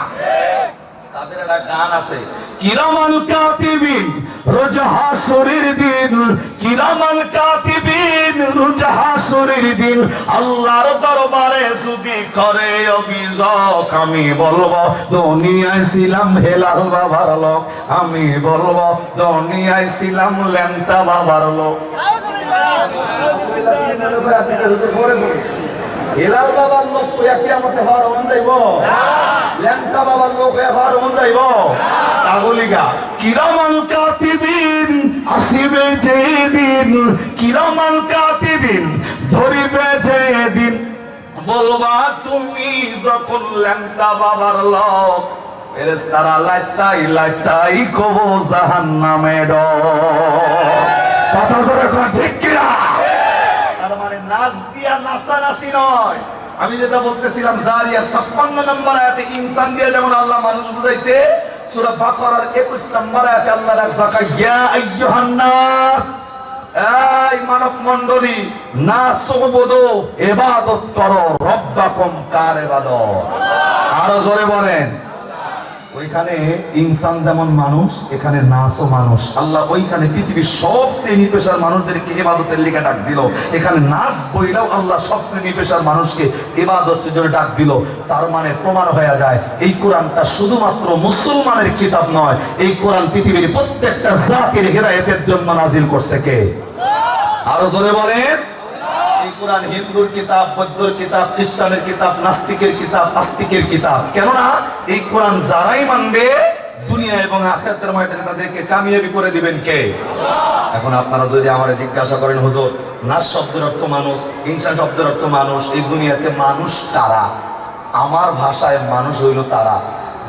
তাদের একটা গান আছে, কিরামান কাতিবিন রোজ হাসরের দিন, কিরামান কাতিবিন রোজ হাসরের দিন, আল্লাহর দরবারে যদি করে অভিযোগ, আমি বলবো দুনিয়ায় ছিলাম হেলাল বাবার লোক, আমি বলবো দুনিয়ায় ছিলাম ল্যাংটা বাবার লোক। হেলাল বাবার লোক কিয়ামতে হওয়ার মন যাইব? ল্যাংটা বাবার লোক হওয়ার মন যাইব? তাগলিগা কিরামান কাতিবিন আসিবে যেদিন, কিরামান কাতিবিন ধরিবে যেদিন, বলবা তুমি যখন ল্যাংটা বাবার লোক, ফেরেশতারা লাইতাই লাইতাই কব জাহান্নামে ডর। কথা জোরে কোন ঠিক কিনা? তার মানে নাচ দিয়া নাচানাচি নয়। আমি যেটা বলতেছিলাম জারিয়া 56 নম্বর আয়াতে ইনসান দিয়ে যেমন আল্লাহ মানুষ বুঝাইছে, সূরা বাকারার 21 নম্বর আয়াতে আল্লাহ রাখা, ইয়া আইয়ুহান নাস, এই মানব মণ্ডলী, নাসুবুদু, ইবাদত করো রব্বাকুম। কার ইবাদত? আরো জোরে বলেন। ওইখানে ইনসান যেমন মানুষ, এখানে নাসও মানুষ। আল্লাহ ওইখানে পৃথিবীর সব শ্রেণী পেশার মানুষদেরকে ইবাদতের লিগে ডাক দিল, এখানে নাচ বইলাও আল্লাহ সব শ্রেণী পেশার মানুষকে ইবাদতের জন্য ডাক দিল। তার মানে প্রমাণ হয়ে যায় এই কোরআনটা শুধুমাত্র মুসলমানের কিতাব নয়, এই কোরআন পৃথিবীর প্রত্যেকটা জাতির হেদায়েতের জন্য নাজিল করছে কে? আরো জোরে বলেন। এই কোরআন হিন্দুর কিতাব, বৌদ্ধর কিতাব, খ্রিস্টানের কিতাব, নাস্তিকের কিতাব, আস্তিকের কিতাব। কেননা এই কোরআন যারাই মানবে দুনিয়া এবং আখিরাতের ময়দানে তাদেরকে কামিয়াবি করে দিবেন কে? এখন আপনারা যদি আমারে জিজ্ঞাসা করেন, হুজুর নাস শব্দের অর্থ মানুষ, ইনসান শব্দের অর্থ মানুষ, এই দুনিয়াতে মানুষ কারা? আমার ভাষায় মানুষ হইল তারা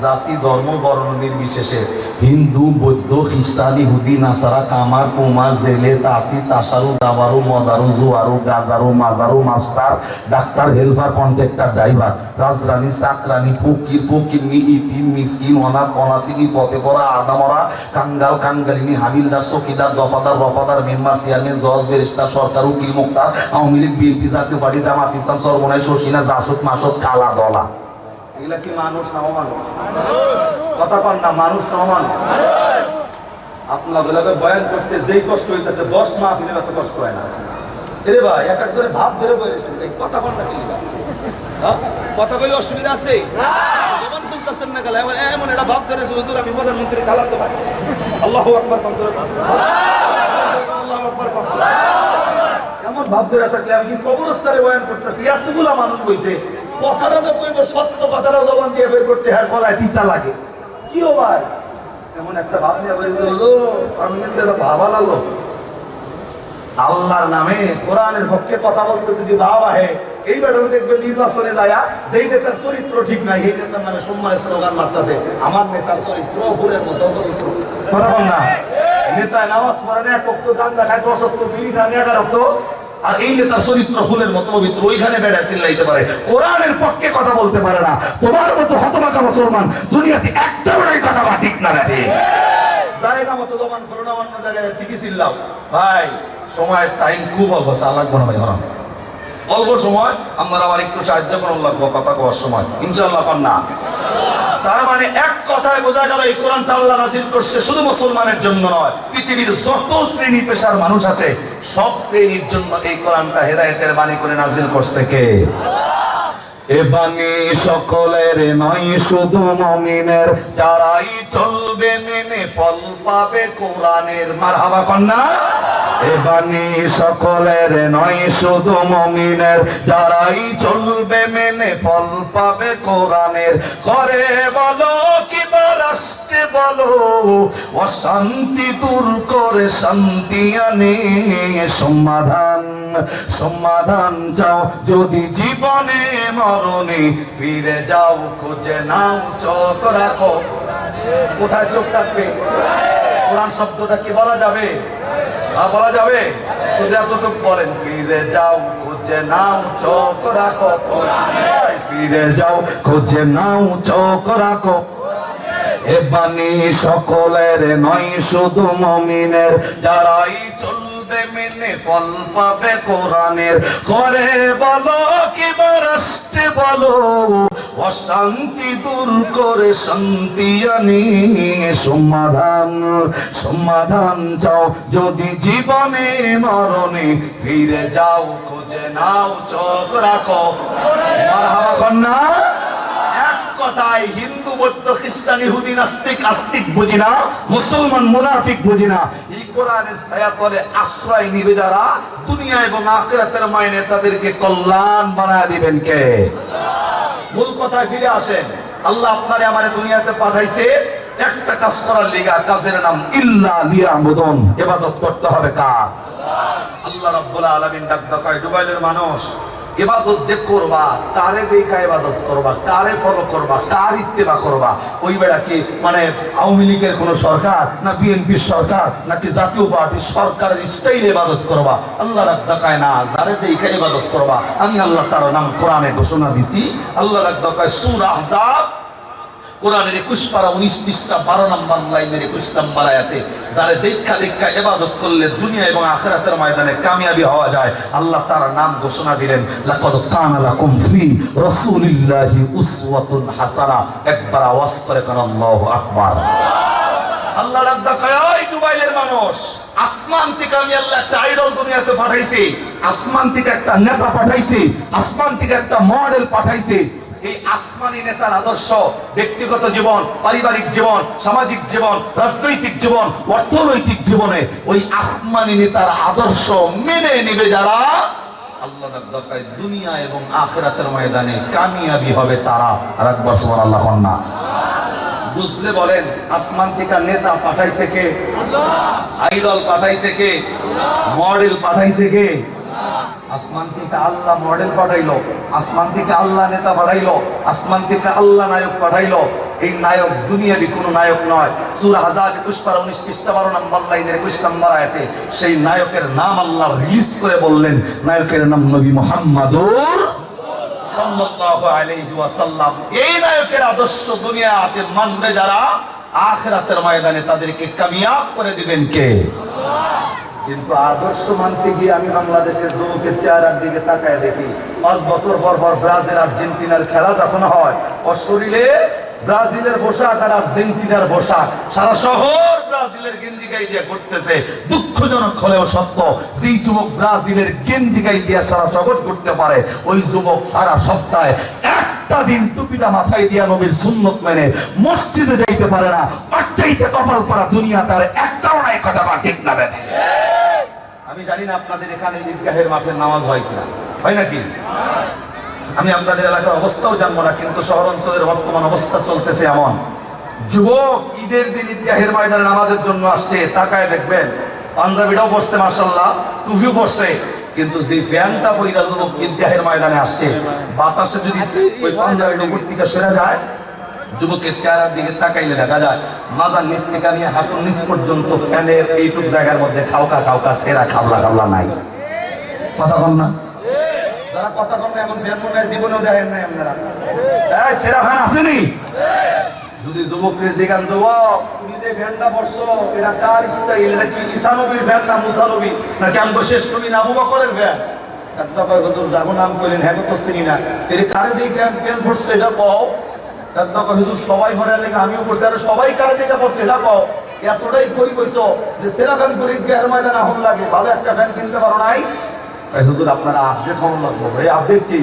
জাতি ধর্ম বর্ণ নির্বিশেষে, হিন্দু বৌদ্ধ খ্রিস্টান ইহুদি নাসারা কামার কুমার জেলে তাঁতি চাষারু দাবারু মদারু জুয়ারু গাজারু মাজারু master doctor helper contractor driver রাজরানী চাকরানী ফকির ফকিরনি ইতিম মিসকিন অনাথ অনাথিনী পথে পড়া আদামরা কাঙ্গাল কাঙ্গালিনী হাবিলদার চকিদার দফাদার রফাদার মেম্বার চেয়ারম্যান জজ বেরেস্তার সরকার উকিল মুক্তার আওয়ামী লীগ বিএনপি জাতীয় পার্টি জামাত ইসলাম সর্বনাশ শশীনা জাসুদ মাসুদ কালা দলা, এগুলা কি মানুষ না অমানুষ? কথা কন না, মানুষ না অমানুষ? আপনাদের বয়ান করতে যেই কষ্ট হইতেছে 10 মাস দিলে এত কষ্ট হয় না। এরে ভাই এক একজনে ভাব ধরে বলেছেন, এই কথা কন না কি লিগা? হ্যাঁ কথা কইলে অসুবিধা আছে? না জবান খুলতেছেন না গেলে এমন এটা ভাব ধরেছে হুজুর আমি প্রধানমন্ত্রী খালাতো ভাই। আল্লাহু আকবার কোন করে আল্লাহু আকবার কোন। এমন ভাব ধরে থাকলে আমি কি কবরস্থানে বয়ান করতেছি, এতগুলা মানুষ হইছে, কথাটা তো কইব সত্য কথাটা জবান দিয়ে বের করতে হয় গলায় তিতা লাগে। কি ও ভাই এমন একটা ভাব নিয়ে বলেছে হলো আমি কিন্তু এটা ভাবা লাগলো। আল্লাহর নামে কোরআনের পক্ষে কথা বলতে যদি ভাব আহে, এই বেটাও দেখবে নির্বাচনে যায় যেই নেতার চরিত্র ঠিক নাই এই নেতার নামে সম্মানের স্লোগান মারতেছে, আমার নেতার চরিত্র ফুলের মতো পবিত্র। কথা বল না, নেতায় নামাজ পড়ে না, কক্ত গাঁজা খায়, 10 অক্ত বিড়ি টানে 11 অক্ত, আর এই নেতার চরিত্র ফুলের মতো পবিত্র, ওইখানে বেড়া চিল্লাইতে পারে, কোরআনের পক্ষে কথা বলতে পারে না। তোমার মতো হতভাগা মুসলমান দুনিয়াতে একটা বড়ই কথা বা ঠিক না ঠিক জায়গা মতো জবান করো না, অন্য জায়গায় ঠিকই চিল্লাও। ভাই সময়ের টাইম খুব অল্প, লাগবো না ভাই, হরাম অল্প সময়, আমরা আবার একটু সাহায্য করুন লাগবো কথা কওয়ার সময়, ইনশাআল্লাহ কর না। তার মানে এক কথায় বোঝা গেল এই কোরআনটা আল্লাহ নাযিল করছে শুধু মুসলমানের জন্য নয়, পৃথিবীর যত শ্রেণী পেশার মানুষ আছে সব শ্রেণীর জন্য এই কোরআনটা হেদায়েতের বাণী করে নাযিল করছে কে? এ বাণী সকলের নয় শুধু মুমিনের, যারাই চলবে মেনে ফল পাবে কোরআনের। মারহাবা কন্যা। এ বাণী সকলের নয় শুধু মুমিনের, যারাই চলবে মেনে ফল পাবে কোরআনের। করে বলো কিবা রাষ্ট্রে বলো, অশান্তি দূর করে শান্তি আনে। সমাধান সমাধান চাও যদি জীবনে মরণে, ফিরে যাও খুঁজে নাও চোখ রাখো। কোথায় চোখ থাকবে? কোরআন শব্দটা কি বলা যাবে? বলা যাবে? শুধু এতটুকু বলেন, ফিরে যাও খুঁজে নাও চোখ রাখো। ফিরে যাও খুঁজে নাও চোখ রাখো। এ বাণী সকলের নয় শুধু মুমিনের, যারাই চলবে মেনে ফল পাবে কোরআনের। করে বলো কিবা রাষ্ট্রে বলো, অশান্তি দূর করে শান্তি আনি। সমাধান সমাধান চাও যদি জীবনে মরণে, ফিরে যাও খুঁজে নাও চোখ রাখো। মারহাবা কন্যা। কথায় হিন্দু বৌদ্ধ খ্রিস্টান ইহুদি নাস্তিক আস্তিক বুঝি না, মুসলমান মুনাফিক বুঝি না, এই কোরআনের ছায়া তলে আশ্রয় নিবে যারা, দুনিয়া এবং আখিরাতের মাইনে তাদেরকে কল্যাণ বানায় দিবেন কে? মূল কথায় ফিরে আসেন। আল্লাহ আপনারে আমারে দুনিয়াতে পাঠাইছে একটা কাজ করার লিগা, কাজের নাম ইল্লা লিয়াবুদুন, ইবাদত করতে হবে কার? আল্লাহ রাব্বুল আলামিন ডাক দেয় দুবাইলের মানুষ, ইবাদত যে করবা কারে দেখা ইবাদত করবা, কারে ফলো করবা, কার ইত্তেবা করবা। ওই বেড়া কি মানে আওয়ামী লীগের কোন সরকার না বিএনপির সরকার নাকি জাতীয় পার্টির সরকারের স্টাইলে ইবাদত করবা? আল্লাহ রাখ দেখায় না, যারে দেখা ইবাদত করবা আমি আল্লাহ তার নাম কোরআনে ঘোষণা দিছি। আল্লাহ রাখ দেখায় সূরা আহজাব কোরআনের 21 পারা 19 পৃষ্ঠা 12 নম্বর লাইনের 21 নম্বর আয়াতে, যারে দেখা দেখা ইবাদত করলে দুনিয়া এবং আখিরাতের ময়দানে কামিয়াবি হওয়া যায়, আল্লাহ তার নাম ঘোষণা দিলেন, লাকাদ কানা লাকুম ফি রাসূলিল্লাহি উসওয়াতুন হাসানা। একবার আওয়াজ করে কান আল্লাহু আকবার। আল্লাহ রাব্দা কয় দুবাইয়ের মানুষ, আসমান থেকে আমি আল্লাহ একটা আইডল দুনিয়াতে পাঠাইছি, আসমান থেকে একটা নেতা পাঠাইছি, আসমান থেকে একটা মডেল পাঠাইছি। এই আসমানি নেতার আদর্শ ব্যক্তিগত জীবন, পারিবারিক জীবন, সামাজিক জীবন, রাজনৈতিক জীবন, অর্থনৈতিক জীবনে ওই আসমানি নেতার আদর্শ মেনে নিবে যারা, আল্লাহ রাব্বুল দুনিয়া এবং আখিরাতের ময়দানে কামিয়াবি হবে তারা। আর একবার সুবহানাল্লাহ কন্যা। বুঝলে বলেন আসমান থেকে নেতা পাঠাইছে কে? আল্লাহ। আইডল পাঠাইছে কে? আল্লাহ। মডেল পাঠাইছে কে? আসমান থেকে আল্লাহ মডেল পাঠাইলো, আসমান থেকে আল্লাহ নেতা পাঠাইলো, আসমান থেকে আল্লাহ নায়ক পাঠাইলো। এই নায়ক দুনিয়াবি কোনো নায়ক নয়। সূরা হাজাব 21 পৃষ্ঠা 12 নম্বর লাইনের 21 নম্বর আয়াতে সেই নায়কের নাম আল্লাহ রিলিজ করে বললেন, নায়কের নাম নবী মুহাম্মাদুর সাল্লাল্লাহু আলাইহি ওয়াসাল্লাম। এই নায়কের আদর্শ দুনিয়াতে মানবে যারা, আখিরাতের ময়দানে তাদেরকে কামিয়াব করে দিবেন কে? কিন্তু আদর্শ মানতে গিয়ে আমি বাংলাদেশের যুবকের চেহারার দিকে তাকায় দেখি, 5 বছর পর পর ব্রাজিল আর্জেন্টিনার খেলা যখন হয়, ওর শরীরে ব্রাজিলের পোশাক আর আর্জেন্টিনার পোশাক, সারা শহর ব্রাজিলের গেঞ্জি গায়ে দিয়ে ঘুরতেছে। দুঃখজনক হলেও সত্য, যেই যুবক ব্রাজিলের গেঞ্জি গায়ে দিয়ে সারা জগৎ ঘুরতে পারে, ওই যুবক সারা সপ্তাহে একটা দিন টুপিটা মাথায় দিয়া নবীর সুন্নত মেনে মসজিদে যাইতে পারে না। আর চাইতে কপাল পরা দুনিয়া তার একটাও নাই, কথা ঠিক না বেঠে? আমি জানি না আপনাদের এখানে ঈদগাহের মাঠে নামাজ হয় কিনা, হয় নাকি? আমি আপনাদের এলাকার অবস্থাও জানবো না, কিন্তু শহর অঞ্চলের বর্তমান অবস্থা চলতেছে এমন, যুবক ঈদের দিন ঈদগাহের ময়দানে নামাজের জন্য আসছে, তাকায় দেখবেন পাঞ্জাবিটাও পড়ছে মাশাআল্লাহ, টুপিও পড়ছে, কিন্তু যে ফ্যানটা পয়দা যুবক ঈদগাহের ময়দানে আসছে, বাতাসে যদি ওই পাঞ্জাবির উপর থেকে সরে যায়, যুবকের চেহারার দিকে তাকাইলে দেখা যায় মাজার নিচ থেকে নিয়ে হাঁটুর নিচ পর্যন্ত ফ্যানের এইটুক জায়গার মধ্যে খাওকা খাওকা সেরা খাবলা খাবলা নাই। কথা বল না, যারা কথা বল না এমন ফ্যান মনে হয় জীবনেও দেখেন নাই আপনারা। এই সেরা ফ্যান আসেনি? যদি যুবককে জিগান, যুবক তুমি যে ফ্যানটা পড়ছো এটা কার স্টাইল? এটা কি ঈসা নবীর ফ্যান না মুসা নবী নাকি আমগো শেষ নবী না আবু বকরের ফ্যান? একটা কয় হুজুর যাবো নাম কইলেন, হ্যাঁ তো চিনি না, এর কারে দিয়ে ফ্যান পড়ছে এটা কও। একটা কয় হুজুর সবাই ভরে লেগে আমিও পড়ছি, আর সবাই কারে দিয়ে পড়ছে এটা কও। এতটাই করি কইছো যে সেরা ফ্যান করে ঈদগাহের ময়দানে আহম লাগে, ভালো একটা ফ্যান কিনতে পারো নাই? হুজুর আপনারা আপডেট হওয়ার লাগবো। এই আপডেট কি?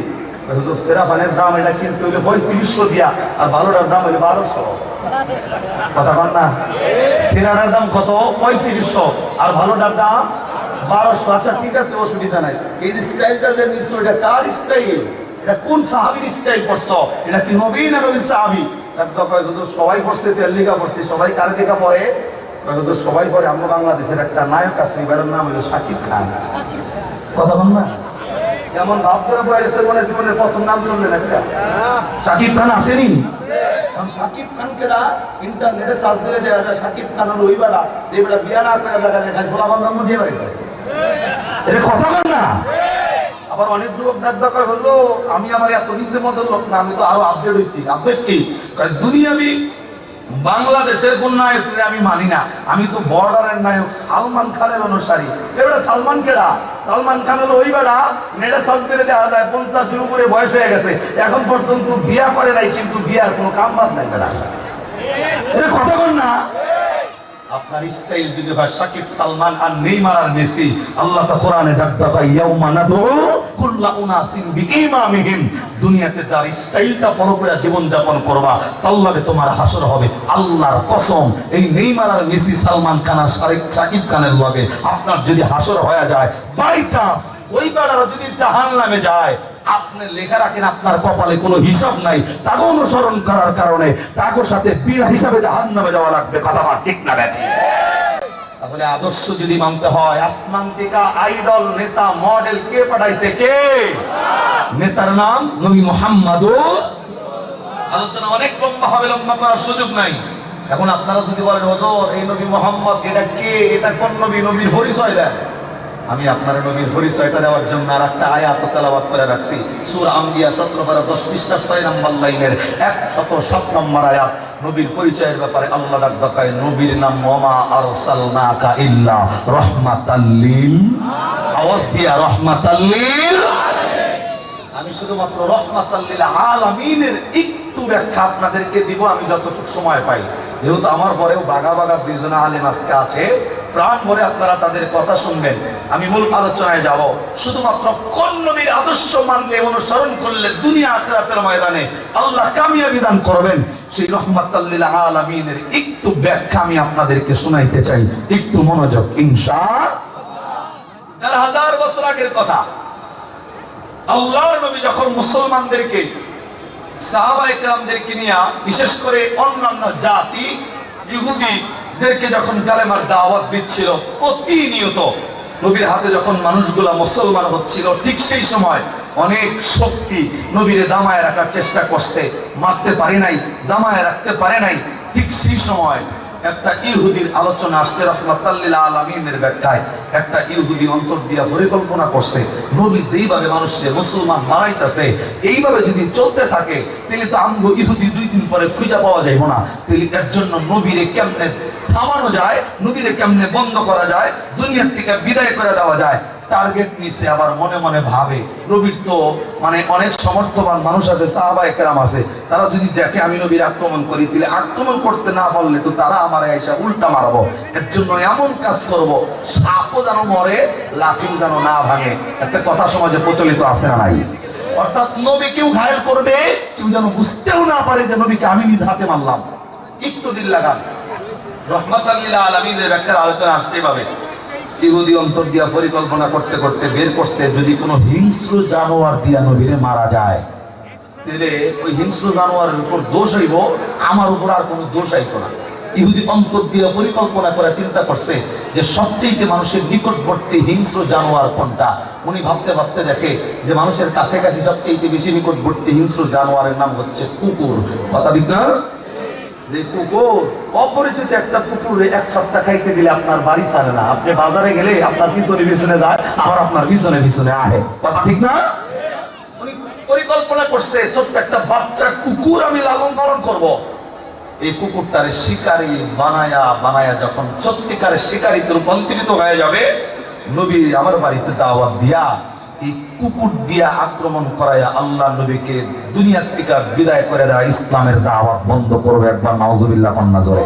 হুজুর সেরা ফ্যানের দাম এটা কিনছে হইলে 3500 দিয়া, আর ভালোটার দাম হইলে 1200। কথা বল না, সেরাটার দাম কত? 3500, আর ভালোটার দাম 1200। আচ্ছা ঠিক আছে, অসুবিধা নাই। এই যে স্টাইলটা যে নিচ্ছ এটা কার স্টাইল? এটা কোন সাহাবীর স্টাইল পড়ছো? এটা কি নবী না নবীর সাহাবী? একটা কয় হুজুর সবাই পড়ছে, তেল লিগা পড়ছে, সবাই কারে দেখা পড়ে? হুজুর সবাই পড়ে, আমরা বাংলাদেশের একটা নায়ক আছে, এবার নাম হলো শাকিব খান। কথা বল না, এমন ভাব করে বয়সের মনে জীবনের প্রথম নাম শুনলেন একটা শাকিব খান আসেনি? শাকিব খানকে ইন্টারনেটে সার্চ দিলে দেখা যায় শাকিব খান হলো ওই বেড়া যে বেড়া বিয়া না করে দেখা যায় খালি ফোলাবান জন্ম দিয়ে বাড়িতেছে। এটা কথা বল না। আবার অনেক যুবক ডাক্তার হলো আমি আমার এত নিচের মতো লোক না, আমি তো আরো আপডেট হয়েছি। আপডেট কি? দুনিয়াবি বাংলাদেশের কোন নায়ককে আমি মানি না, আমি তো বর্ডারের নায়ক সালমান খানের অনুসারী। এবারে সালমান কেডা? সালমান খান হলো ওই বেড়া নেড়ে চলতে দেখা যায় 50-এর উপরে বয়স হয়ে গেছে, এখন পর্যন্ত বিয়া করে নাই, কিন্তু বিয়ার কোনো কাম বাদ নাই বেড়া। এটা কথা বল না। আপনার স্টাইল যদি হয় সাকিব, সালমান আর নেইমার আর মেসি, আল্লাহ তো কোরআনে ডাক দেয় ইয়াউমা নাদউ কুল্লা উনাসিন বিইমামিহিম, দুনিয়াতে যার স্টাইলটা ফলো করে জীবন যাপন করবা তার লগে তোমার হাসর হবে। আল্লাহর কসম, এই নেইমার আর মেসি, সালমান খান আর সাকিব খানের লগে আপনার যদি হাসর হয়ে যায়, বাই চান্স ওই বেড়ারা যদি জাহান্নামে যায়, আপনি লেখা রাখেন আপনার কপালে কোনো হিসাব নাই, তাকে অনুসরণ করার কারণে তাকে সাথে বিনা হিসাবে জাহান্নামে যাওয়া লাগবে। কথা ঠিক না ব্যাঠি? তাহলে আদর্শ যদি মানতে হয়, আসমান থেকে আইডল নেতা মডেল কে পাঠাইছে? কে? নেতার নাম নবী মুহাম্মাদুর। আলোচনা অনেক লম্বা হবে, লম্বা করার সুযোগ নাই। এখন আপনারা যদি বলেন হুজুর এই নবী মুহাম্মদ এটা কে, এটা কোন নবী, নবীর পরিচয় দেন, আমি আপনার নবীর পরিচয়টা দেওয়ার জন্য আর একটা আয়াত তেলাওয়াত করে রাখছি। সূরা আম্বিয়া 17-10 পৃষ্ঠা 6 নম্বর লাইনের 107 নম্বর আয়াত। নবীর পরিচয়ের ব্যাপারে আল্লাহ ডাক দেয়, নবীর নাম ওয়ামা আরসালনাকা ইল্লা রাহমাতাল লিল, আওয়াজ দিয়া রাহমাতাল লিল, আমি শুধুমাত্র রাহমাতাল লিল আলামিনের একটু ব্যাখ্যা আপনাদেরকে দিব আমি যতটুকু সময় পাই। যেহেতু আমার পরেও বাঘা বাঘা দুইজন আলেম আজকে আছে, প্রাণ ভরে আপনারা তাদের কথা শুনবেন। আমি মূল আলোচনায় যাব। শুধুমাত্র কোন নবীর আদর্শ মানলে, অনুসরণ করলে দুনিয়া আখিরাতের ময়দানে আল্লাহ কামিয়াবি দান করবেন, সেই রাহমাতাল লিল আলামিনের একটু ব্যাখ্যা আমি আপনাদেরকে শোনাইতে চাই। একটু মনোযোগ ইনশাআল্লাহ। 1000 বছর আগের কথা, আল্লাহর নবী যখন মুসলমানদেরকে, সাহাবায়ে কেরামদেরকে নিয়ে, বিশেষ করে অন্যান্য জাতি ইহুদিদেরকে যখন কালেমার দাওয়াত দিচ্ছিল, প্রতিনিয়ত নবীর হাতে যখন মানুষগুলা মুসলমান হচ্ছিল, ঠিক সেই সময় অনেক শক্তি নবীরে দামায় রাখার চেষ্টা করছে, মারতে পারে নাই, দামায় রাখতে পারে নাই। ঠিক সেই সময় একটা ইহুদির আলোচনা আসছে রাহমাতাল লিল আলামিনের ব্যাখ্যায়। একটা ইহুদি অন্তর দিয়া পরিকল্পনা করছে, নবী যেইভাবে মানুষের মুসলমান মারাইতেছে এইভাবে যদি চলতে থাকে তাহলে তো আমগো ইহুদি 2 দিন পরে খুঁজে পাওয়া যাইব না। তাহলে এর জন্য নবীরে কেমনে থামানো যায়, নবীরে কেমনে বন্ধ করা যায়, দুনিয়ার থেকে বিদায় করে দেওয়া যায়, টার্গেট নিছে। আবার মনে মনে ভাবে নবীর তো মানে অনেক সমর্থবান মানুষ আছে, সাহাবায়ে কেরাম আছে, তারা যদি দেখে আমি নবীর আক্রমণ করি তাহলে আক্রমণ করতে না পারলে তো তারা আমার এসে উল্টা মারবো। এর জন্য এমন কাজ করব, সাপও যেন মরে, লাঠিও যেন না ভাঙে। একটা কথা সমাজে প্রচলিত আছে না নাই? অর্থাৎ নবী কেউ ঘায়েল করবে, কেউ যেন বুঝতেও না পারে যে নবীকে আমি নিজ হাতে মারলাম। একটু দিল লাগান। রাহমাতাল লিল আলামিনের ব্যাখ্যার আলোচনা আসতে পাবে। ইহুদি অন্তর দিয়া পরিকল্পনা করতে করতে বের করছে, যদি কোনো হিংস্র জানোয়ার দিয়া নবীরে মারা যায় তাহলে ওই হিংস্র জানোয়ারের উপর দোষ হইব, আমার উপর আর কোনো দোষ হইব না। ইহুদি অন্তর দিয়া পরিকল্পনা করে চিন্তা করছে যে সবচেয়ে মানুষের নিকটবর্তী হিংস্র জানোয়ার কোনটা। উনি ভাবতে ভাবতে দেখে যে মানুষের কাছাকাছি সবচেয়ে বেশি নিকটবর্তী হিংস্র জানোয়ারের নাম হচ্ছে কুকুর। কথা ঠিক না? যে কুকুর, অপরিচিত একটা কুকুর 1 সপ্তাহ খাইতে দিলে আপনার বাড়ি ছাড়ে না, আপনি বাজারে গেলে আপনার পিছনে পিছনে যায়, আবার আপনার পিছনে পিছনে আহে। কথা ঠিক না? উনি পরিকল্পনা করছে ছোট্ট একটা বাচ্চা কুকুর আমি লালন পালন করব। এই কুকুরটারে শিকারী বানায়া বানায়া যখন সত্যিকারের শিকারীতে রূপান্তরিত হয়ে যাবে, নবী আমার বাড়িতে দাওয়াত দিয়া এই কুকুর দিয়া আক্রমণ করায়া আল্লাহ নবীকে দুনিয়ার থেকে বিদায় করে দেওয়া, ইসলামের দাওয়াত বন্ধ করবে। একবার নাউজুবিল্লাহ কন্যা জোরে।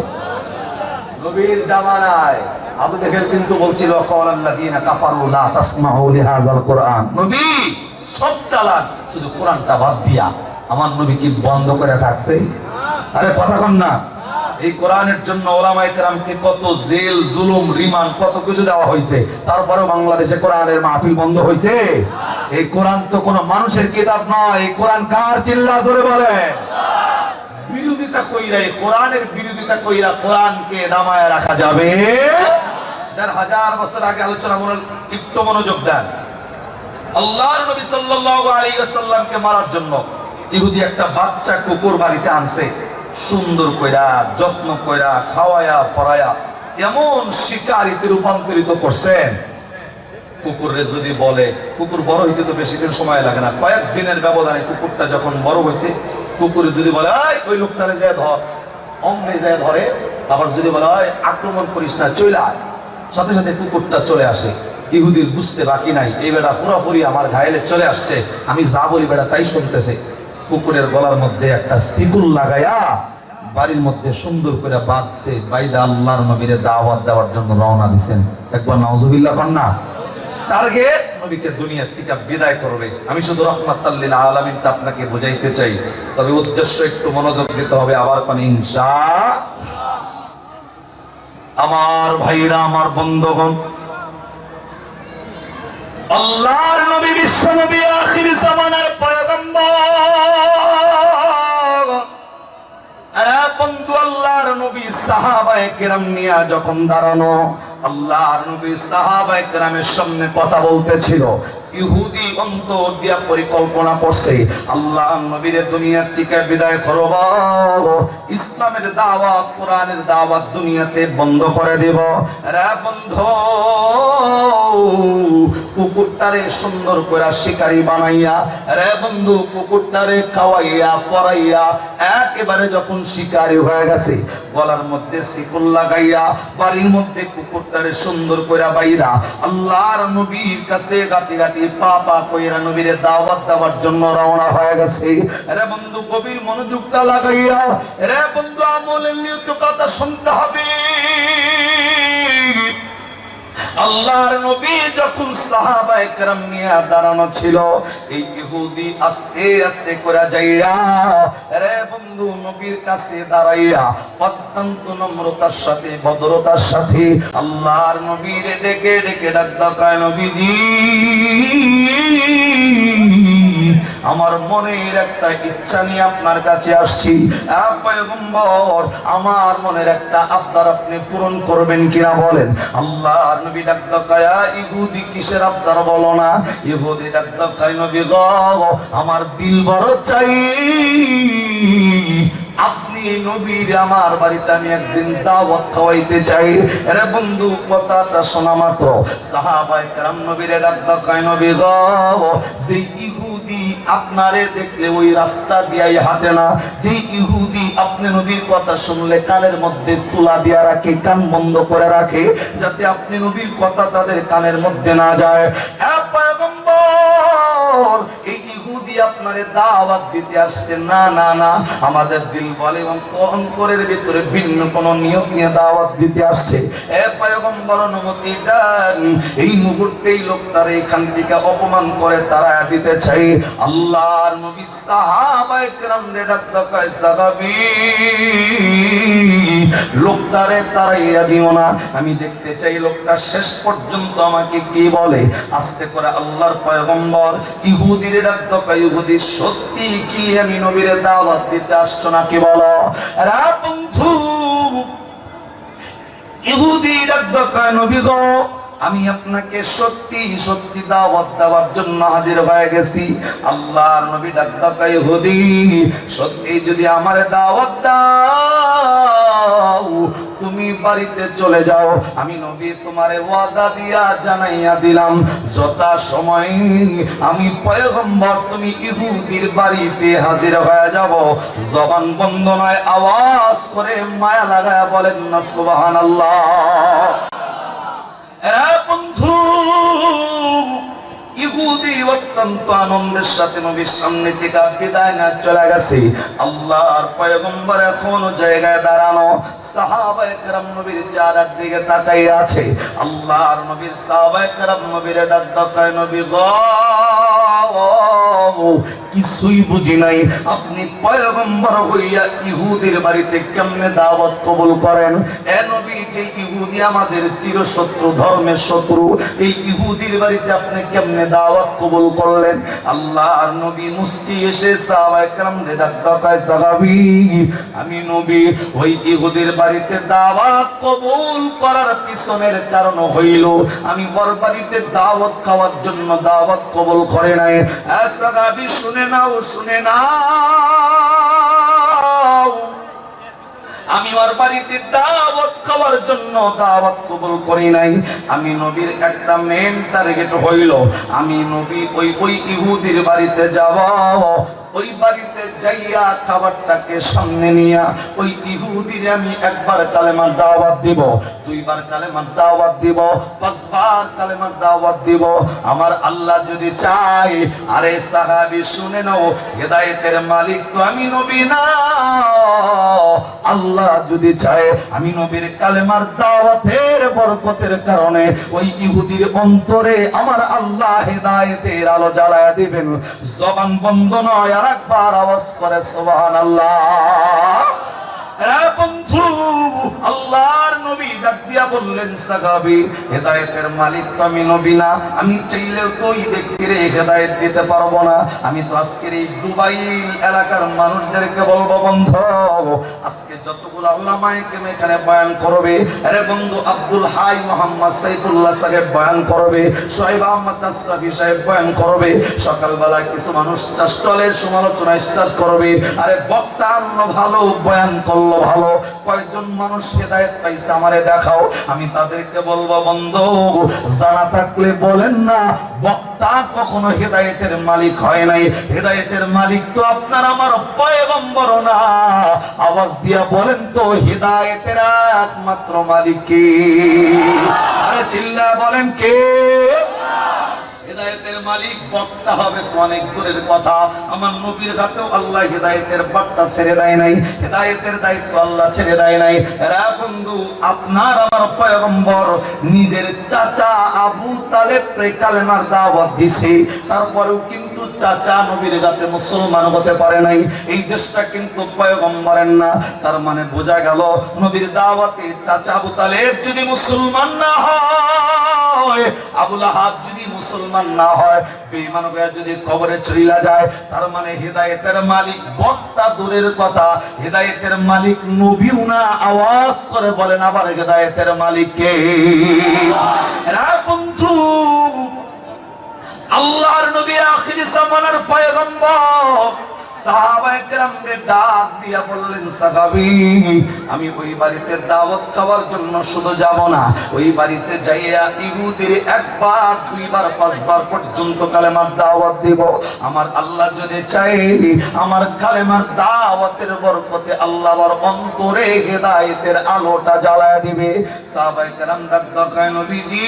নবীর জামানায় আবু জাহেল কিন্তু বলছিল ক্বালাল্লাযীনা কাফারু লা তাসমাউ লিহাযাল কুরআন, নবী সব চালান শুধু কোরআনটা বাদ দিয়া। আমার নবী কি বন্ধ করে থাকছে? আরে কথা কন না। এই কোরআনের জন্য ওলামায়ে কেরামকে কত জেল জুলুম রিমান্ড কত কিছু দেওয়া হয়েছে, তারপরেও বাংলাদেশে কোরআনের মাহফিল বন্ধ হয়েছে? এই কোরআন তো কোনো মানুষের কিতাব নয়। এই কোরআন কার? চিল্লা জোরে বলে। বিরোধিতা কইরা, এই কোরআনের বিরোধিতা কইরা কোরআনকে দামায় রাখা যাবে? 1000 বছর আগে আলোচনা একটু মনোযোগ দেন। আল্লাহর নবী সাল্লাল্লাহু আলাইহি ওয়াসাল্লামকে মারার জন্য ইহুদি একটা বাচ্চা কুকুর বাড়িতে আনছে, সুন্দর কইরা যত্ন কইরা খাওয়ায়া পড়ায়া এমন শিকারীতে রূপান্তরিত করছেন। কুকুরে যদি বলে, কুকুর বড় হইতে তো বেশি দিন সময় লাগে না, কয়েকদিনের ব্যবধানে কুকুরটা যখন বড় হয়েছে, কুকুরে যদি বলে ওই লোকটারে যায় ধর, অমনি যায় ধরে। আবার যদি বলে আক্রমণ করিস না, চলে আয়, সাথে সাথে কুকুরটা চলে আসে। ইহুদির বুঝতে বাকি নাই, এই বেটা পুরোপুরি আমার ঘায়েলে চলে আসছে, আমি যা বলি বেটা তাই শুনতেছে। কুকুরের গলার মধ্যে একটা শিকল লাগাইয়া বাড়ির মধ্যে সুন্দর করে বাঁধছে, বাইদা আল্লাহর নবীরে দাওয়াত দেওয়ার জন্য রওনা দিয়েছেন। একবার নাউজুবিল্লাহ কন্যা। টার্গেট নবীকে দুনিয়া থেকে বিদায় করবে। আমি শুধু রাহমাতাল লিল আলামিনটা আপনাকে বোঝাইতে চাই, তবে উদ্দেশ্য একটু মনোযোগ দিতে হবে। আবার কোন ইনশাআল্লাহ। আমার ভাইরা, আমার বন্ধুগণ, আল্লাহর নবী বিশ্ব নবী আখির জামানার পয়গম্বর। আরে বন্ধু, আল্লাহর নবী সাহাবায়ে কেরাম নিয়ে যখন দাঁড়ানো, আল্লাহর নবী সাহাবায়ে কেরামের সামনে কথা বলতেছিল, ইহুদি অন্তর দিয়া পরিকল্পনা করছে আল্লাহর নবীর দুনিয়া থেকে বিদায় করব, ইসলামের দাওয়াত কোরআনের দাওয়াত দুনিয়াতে বন্ধ করে দেব। রে বন্ধু, কুকুরটারে সুন্দর করে শিকারী বানাইয়া, রে বন্ধু কুকুরটারে খাওয়াইয়া পরাইয়া একেবারে যখন শিকারী হয়ে গেছে, গলার মধ্যে শিকল লাগাইয়া বাড়ির মধ্যে কুকুরটারে সুন্দর করে বাইরা আল্লাহর নবীর কাছে গাতি গাতি পা পা কইরা নবীরে দাওয়াত দেওয়ার জন্য রওনা হয়ে গেছে। রে বন্ধু, গভীর মনোযোগটা লাগাইয়া, রে বন্ধু আমলের নিয়ত কথা শুনতে হবে। আল্লাহর নবী যখন সাহাবায়ে কেরাম নিয়ে দাঁড়ানো ছিল, এই ইহুদি আস্তে আস্তে করে যাইয়া রে বন্ধু নবীর কাছে দাঁড়াইয়া অত্যন্ত নম্রতার সাথে ভদ্রতার সাথে আল্লাহর নবীর ডেকে ডেকে ডাক দেয়, নবীজি আমার মনের একটা ইচ্ছা নিয়ে আপনার কাছে আসছি। পয়গম্বর, আমার মনের একটা আবদার আপনি পূরণ করবেন কিনা বলেন। আল্লাহর নবী ডাকতে কয়, ইহুদি কিসের আবদার বলো না। ইহুদি ডাকতে কয়, নবী গো, আমার দিল বড় চাই, আপনি নবীর আমার বাড়িতে আমি একদিন দাওয়াত খাওয়াইতে চাই। আরে বন্ধু, কথাটা শোনা মাত্র সাহাবায়ে কেরাম নবীরে ডাকতে কয়, নবী গো, যে ইহুদি আপনারে দেখলে ওই রাস্তা দিয়াই হাঁটে না, যে ইহুদি আপনি নবীর কথা শুনলে কানের মধ্যে তুলা দিয়া রাখে, কান বন্ধ করে রাখে, যাতে আপনি নবীর কথা তাদের কানের মধ্যে না যায়। পয়গম্বর, এই ইহুদি আপনারে দাওয়াত দিতে আসছে না, না না, আমাদের দিল বলে অন্তরের ভিতরে ভিন্ন কোন নিয়ত নিয়ে দাওয়াত দিতে আসছে। পয়গম্বর অনুমতি দেন, এই মুহূর্তেই লোকটারে এখান থেকে অপমান করে তারা দিতে চাই। আল্লাহর নবী সাহাবায়ে কেরামরে ডাকতে কয়, সাহাবী, লোকটারে তাড়াইয়া দিও না, আমি দেখতে চাই লোকটা শেষ পর্যন্ত আমাকে কি বলে। আস্তে করে আল্লাহর পয়গম্বর ইহুদিরে ডাকতে কয়, ইহুদি, সত্যি কি আমি নবীরে দাওয়াত দিতে আসছো নাকি বলো। আরে বন্ধু, ইহুদি ডাকতে কয়, নবী গো, আমি আপনাকে সত্যি সত্যি দাওয়াত দেওয়ার জন্য হাজির হয়ে গেছি। আল্লাহর নবী ডাকতে কয়, ইহুদি, সত্যি যদি আমারে দাওয়াত দাও, তুমি বাড়িতে চলে যাও, আমি নবী তোমারে ওয়াদা দিয়া জানাইয়া দিলাম, যথা সময় আমি পয়গম্বর তুমি ইহুদির বাড়িতে হাজির হয়ে যাব। জবান বন্ধ নয়, আওয়াজ করে মায়া লাগায়া বলেন না সুবহানাল্লাহ। বন্ধু, ইহুদি অত্যন্ত আনন্দের সাথে নবীর সামনে থেকে বিদায় না চলে গেছে। আল্লাহর পয়গম্বর এখনো জায়গায় দাঁড়ানো, সাহাবায়ে কেরাম নবীর চেহারার দিকে তাকাইয়া আছে। আল্লাহর নবীর সাহাবায়ে কেরাম নবীর ডাকতে কয়, নবী গো, কিছুই বুঝি নাই, আপনি পয়গম্বর হইয়া ইহুদির বাড়িতে কেমনে দাওয়াত কবুল করেন। এ নবী, যে ইহুদি আমাদের চিরশত্রু, ধর্মের শত্রু, এই ইহুদির বাড়িতে আপনি কেমনে দাওয়াত কবুল করলেন। আল্লাহর নবী মুস্কি এসে সাহাবায়ে কেরামরে ডাকতে কয়, সাহাবী, আমি নবী ওই ইহুদির বাড়িতে দাওয়াত কবুল করার পিছনের কারণ হইল, আমি ওর বাড়িতে দাওয়াত খাওয়ার জন্য দাওয়াত কবুল করে নাই। সাহাবী, শুনে নাও, শুনে নাও, আমি ওর বাড়িতে দাওয়াত খাওয়ার জন্য দাওয়াত কবুল করি নাই। আমি নবীর একটা মেন টার্গেট হইল, আমি নবী ওই ইহুদির বাড়িতে যাব, ওই বাড়িতে যাইয়া খাবারটাকে সামনে নিয়া ওই ইহুদিরে আমি একবার কালেমার দাওয়াত দিব, দুইবার কালেমার দাওয়াত দিব, পাঁচবার কালেমার দাওয়াত দিব। আমার আল্লাহ যদি চায়, আরে সাহাবী শুনে নাও, হেদায়েতের মালিক তো আমি নবী না। আল্লাহ যদি চায়, আমি নবীর কালেমার দাওয়াতের বরকতের কারণে ওই ইহুদির অন্তরে আমার আল্লাহ হেদায়েতের আলো জ্বালায়া দিবেন। জবান বন্ধ নয়, আরেকবার আওয়াজ করে সুবহানাল্লাহ। বন্ধু, আল্লাহর নবী ডাক দিয়া বললেন, সাহাবী, হেদায়েতের মালিক তো আমি নবী না, আমি চাইলেও তো ওই ব্যক্তিরে হেদায়েত দিতে পারবো না। আমি তো আজকের এই দুবাই এলাকার মানুষদেরকে বলবো, বন্ধু, আজকে যতগুলো উলামায়ে কেরাম এখানে বয়ান করবে, আরে বন্ধু, আব্দুল হাই মোহাম্মদ সাইফুল্লাহ সাহেব বয়ান করবে, সোহেব আহমদ আশরাফি সাহেব বয়ান করবে, সকালবেলা কিছু মানুষ স্টলের সমালোচনা স্টার্ট করবে, আরে বক্তা আনলো ভালো, বয়ান করলো ভালো, কয়েকজন মানুষ হেদায়েত পাইছে আমারে দেখাও। আমি তাদেরকে বলবো, বন্ধু, জানা থাকলে বলেন না, বক্তা কখনো হেদায়েতের মালিক হয় নাই, হেদায়েতের মালিক তো আপনার আমার পয়গম্বর না। আওয়াজ দিয়া বলেন তো, হেদায়েতের একমাত্র মালিক কে? আরে চিল্লা বলেন কে? হেদায়েতের মালিক বক্তা হবে তো অনেক দূরের কথা, আমার নবীর হাতেও আল্লাহ হেদায়েতের বার্তা ছেড়ে দেয় নাই, হেদায়েতের দায়িত্ব আল্লাহ ছেড়ে দেয় নাই। এরা বন্ধু, আপনার আমার পয়গম্বর নিজের চাচা আবু তালেবকে কালেমার দাওয়াত দিছে, তারপরেও কিন্তু চাচা নবীর হাতে মুসলমান হতে পারে নাই। এই দেশটা কিন্তু পয়গম্বরের না। তার মানে বোঝা গেল, নবীর দাওয়াতে চাচা আবু তালেব যদি মুসলমান না হয়, আবু লাহাব যদি মুসলমান না হয়, বেঈমান হয়ে যদি কবরে চলে যায়, তার মানে হেদায়েতের মালিক বক্তা দূরের কথা, হেদায়েতের মালিক নবীও না। আওয়াজ করে বলেন আবার হেদায়েতের মালিক কে? এরা বন্ধু, আল্লাহর নবী আখিরি জামানার পয়গম্বর, সাহাবায়ে কেরামকে ডাক দিয়া বললেন, সাহাবী, আমি ওই বাড়িতে দাওয়াত খাওয়ার জন্য শুধু যাব না, ওই বাড়িতে যাইয়া ইহুদির একবার, দুইবার, পাঁচবার পর্যন্ত কালেমার দাওয়াত দিব। আমার আল্লাহ যদি চাই, আমার কালেমার দাওয়াতের বরকতে আল্লাহ আমার অন্তরে হেদায়েতের আলোটা জ্বালায়া দিবে। সাহাবায়ে কেরাম ডাক দেয়, নবীজি,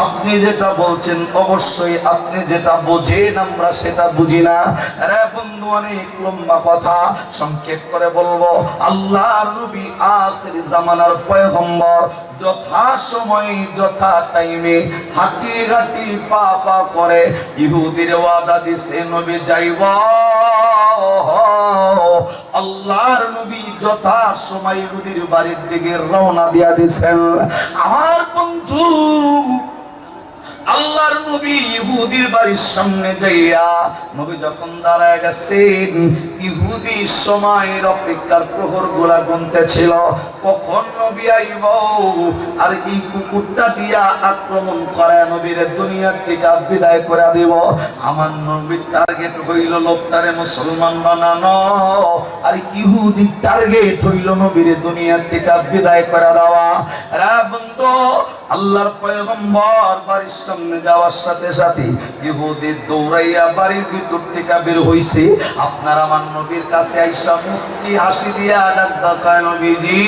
আপনি যেটা বলছেন অবশ্যই আপনি যেটা বোঝেন আমরা সেটা বুঝি না। আরে বন্ধু, অনেক লম্বা কথা, সংক্ষেপ করে বলবো। আল্লাহর নবী আখিরি জামানার পয়গম্বর, যথা সময় যথা টাইমে হাঁটি হাঁটি পা পা করে ইহুদির ওয়াদা দিছে নবী যাইব। আল্লাহর নবী যথা সময় ইহুদির বাড়ির দিকে রওনা দিয়া দিছেন। আমার বন্ধু, আল্লাহর নবী ইহুদির বাড়ির সামনে যাইয়া নবী যখন দাঁড়ায় গেছেন, ইহুদি সময়ের অপেক্ষার প্রহর গুলা গুনতেছিল, কখন নবী আইব আর এই কুকুরটা দিয়া আক্রমণ করে নবীর দুনিয়ার থেকে বিদায় করে দিব। আমার নবীর টার্গেট হইল লোকটারে মুসলমান বানানো, আর ইহুদির টার্গেট হইল নবীর দুনিয়ার থেকে বিদায় করে দেওয়া। রা বন্ধু, আল্লাহর পয়গম্বর বাড়ির সামনে যাওয়ার সাথে সাথে ইহুদি দৌড়াইয়া বাড়ির ভিতর থেকে বের হইছে। আপনার আমার নবীর কাছে আইসা মুস্কি হাসি দিয়া ডাক দেয়, নবীজি,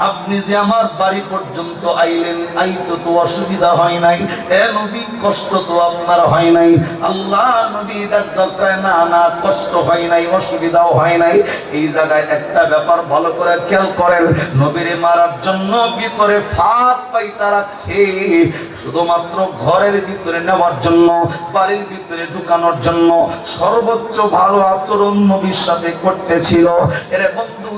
আপনি যে আমার বাড়ি পর্যন্ত আইলেন, আইতো তো অসুবিধা হয় নাই, এ নবী কষ্ট তো আপনার হয় নাই? আল্লাহ নবী ডাক দেয়, না না, কষ্ট হয় নাই, অসুবিধাও হয় নাই। এই জায়গায় একটা ব্যাপার ভালো করে খেয়াল করেন, নবীরে মারার জন্য ভিতরে ফাঁক পাইতা রাখছে, শুধুমাত্র ঘরের ভিতরে নেওয়ার জন্য, বাড়ির ভিতরে ঢুকানোর জন্য সর্বোচ্চ ভালো আচরণ নবীর সাথে করতেছিল। এর বন্ধু,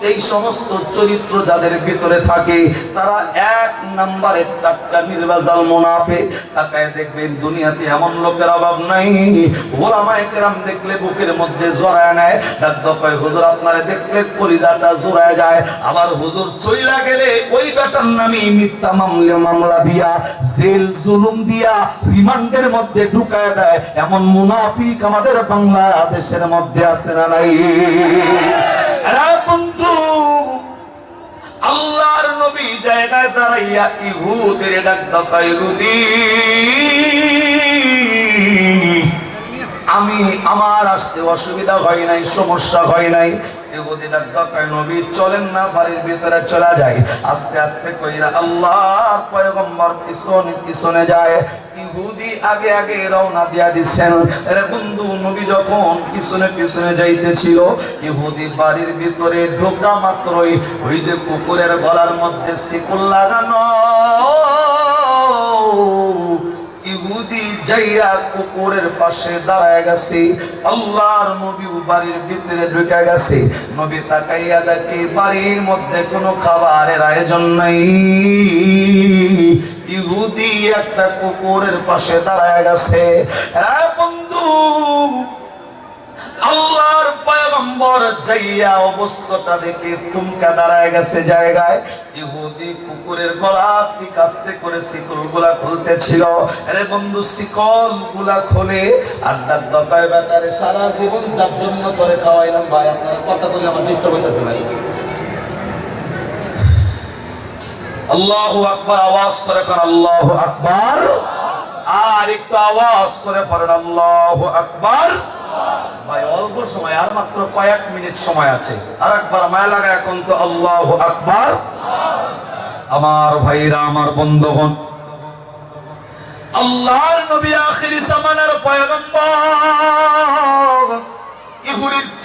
এই সমস্ত চরিত্র যাদের ভিতরে থাকে তারা এক নম্বরের টাটকা নির্বাজাল মুনাফিক। তাকায় দেখবেন দুনিয়াতে এমন লোকের অভাব নাই, ওলামায়ে কেরাম দেখলে বুকের মধ্যে জড়ায় নেয়, ডাক কয়, হুজুর আপনারে দেখলে কলিজাটা জড়ায় যায়। আবার হুজুর চইলা গেলে ওই বেটার নামে মিথ্যা মামলা দিয়া, জেল জুলুম দিয়া রিমান্ডের মধ্যে ঢুকায় দেয়। এমন মুনাফিক আমাদের বাংলাদেশের মধ্যে আছে না নাই? বন্ধু, আল্লাহর নবী জায়গায় দাঁড়াইয়া ইহুদের ডাক দেয়, ইহুদি, আমার আসতে অসুবিধা হয় নাই, সমস্যা হয় নাই। ইহুদি ডাক দেয়, নবী চলেন না, বাড়ির ভিতরে চলে যায়। আস্তে আস্তে কইরা আল্লাহর পয়গম্বর পিছনে পিছনে যায়। ইহুদি আগে আগে রওনা দিয়া দিচ্ছেন। আরে বন্ধু, নবী যখন পিছনে পিছনে যাইতেছিল, ইহুদি বাড়ির ভিতরে ঢোকা মাত্রই ওই যে কুকুরের গলার মধ্যে শিকল লাগানো, ইহুদি যাইয়া কুকুরের পাশে দাঁড়ায় গেছে। আল্লাহর নবী বাড়ির ভিতরে ঢুকে গেছে। নবী তাকাইয়া দেখে বাড়ির মধ্যে কোনো খাবারের আয়োজন নাই। ইহুদি একটা কুকুরের পাশে দাঁড়ায় গেছে। বন্ধু, আল্লাহর পয়গম্বর যাইয়া অবস্থাটা দেখে থমকে দাঁড়ায় গেছে জায়গায়। ইহুদি কুকুরের গলা থেকে আস্তে করে শিকল গুলা খুলতেছিল। আরে বন্ধু, শিকল গুলা খোলে আর ডাক দকায়, বেটারে সারা জীবন যার জন্য করে খাওয়াইলাম, ভাই আপনারা কথা বলে আমার ডিস্টার্ব হইতেছে ভাই। আল্লাহু আকবার, আওয়াজ করে কর আল্লাহু আকবার। আর একটু আওয়াজ করে পড়েন আল্লাহু আকবার। ভাই অল্প সময়, আর মাত্র কয়েক মিনিট সময় আছে, আর একবার মায়া লাগা এখন তো আল্লাহু আকবার। আমার ভাইরা, আমার বন্ধুগণ, আল্লাহর নবী আখিরি জামানার পয়গম্বর,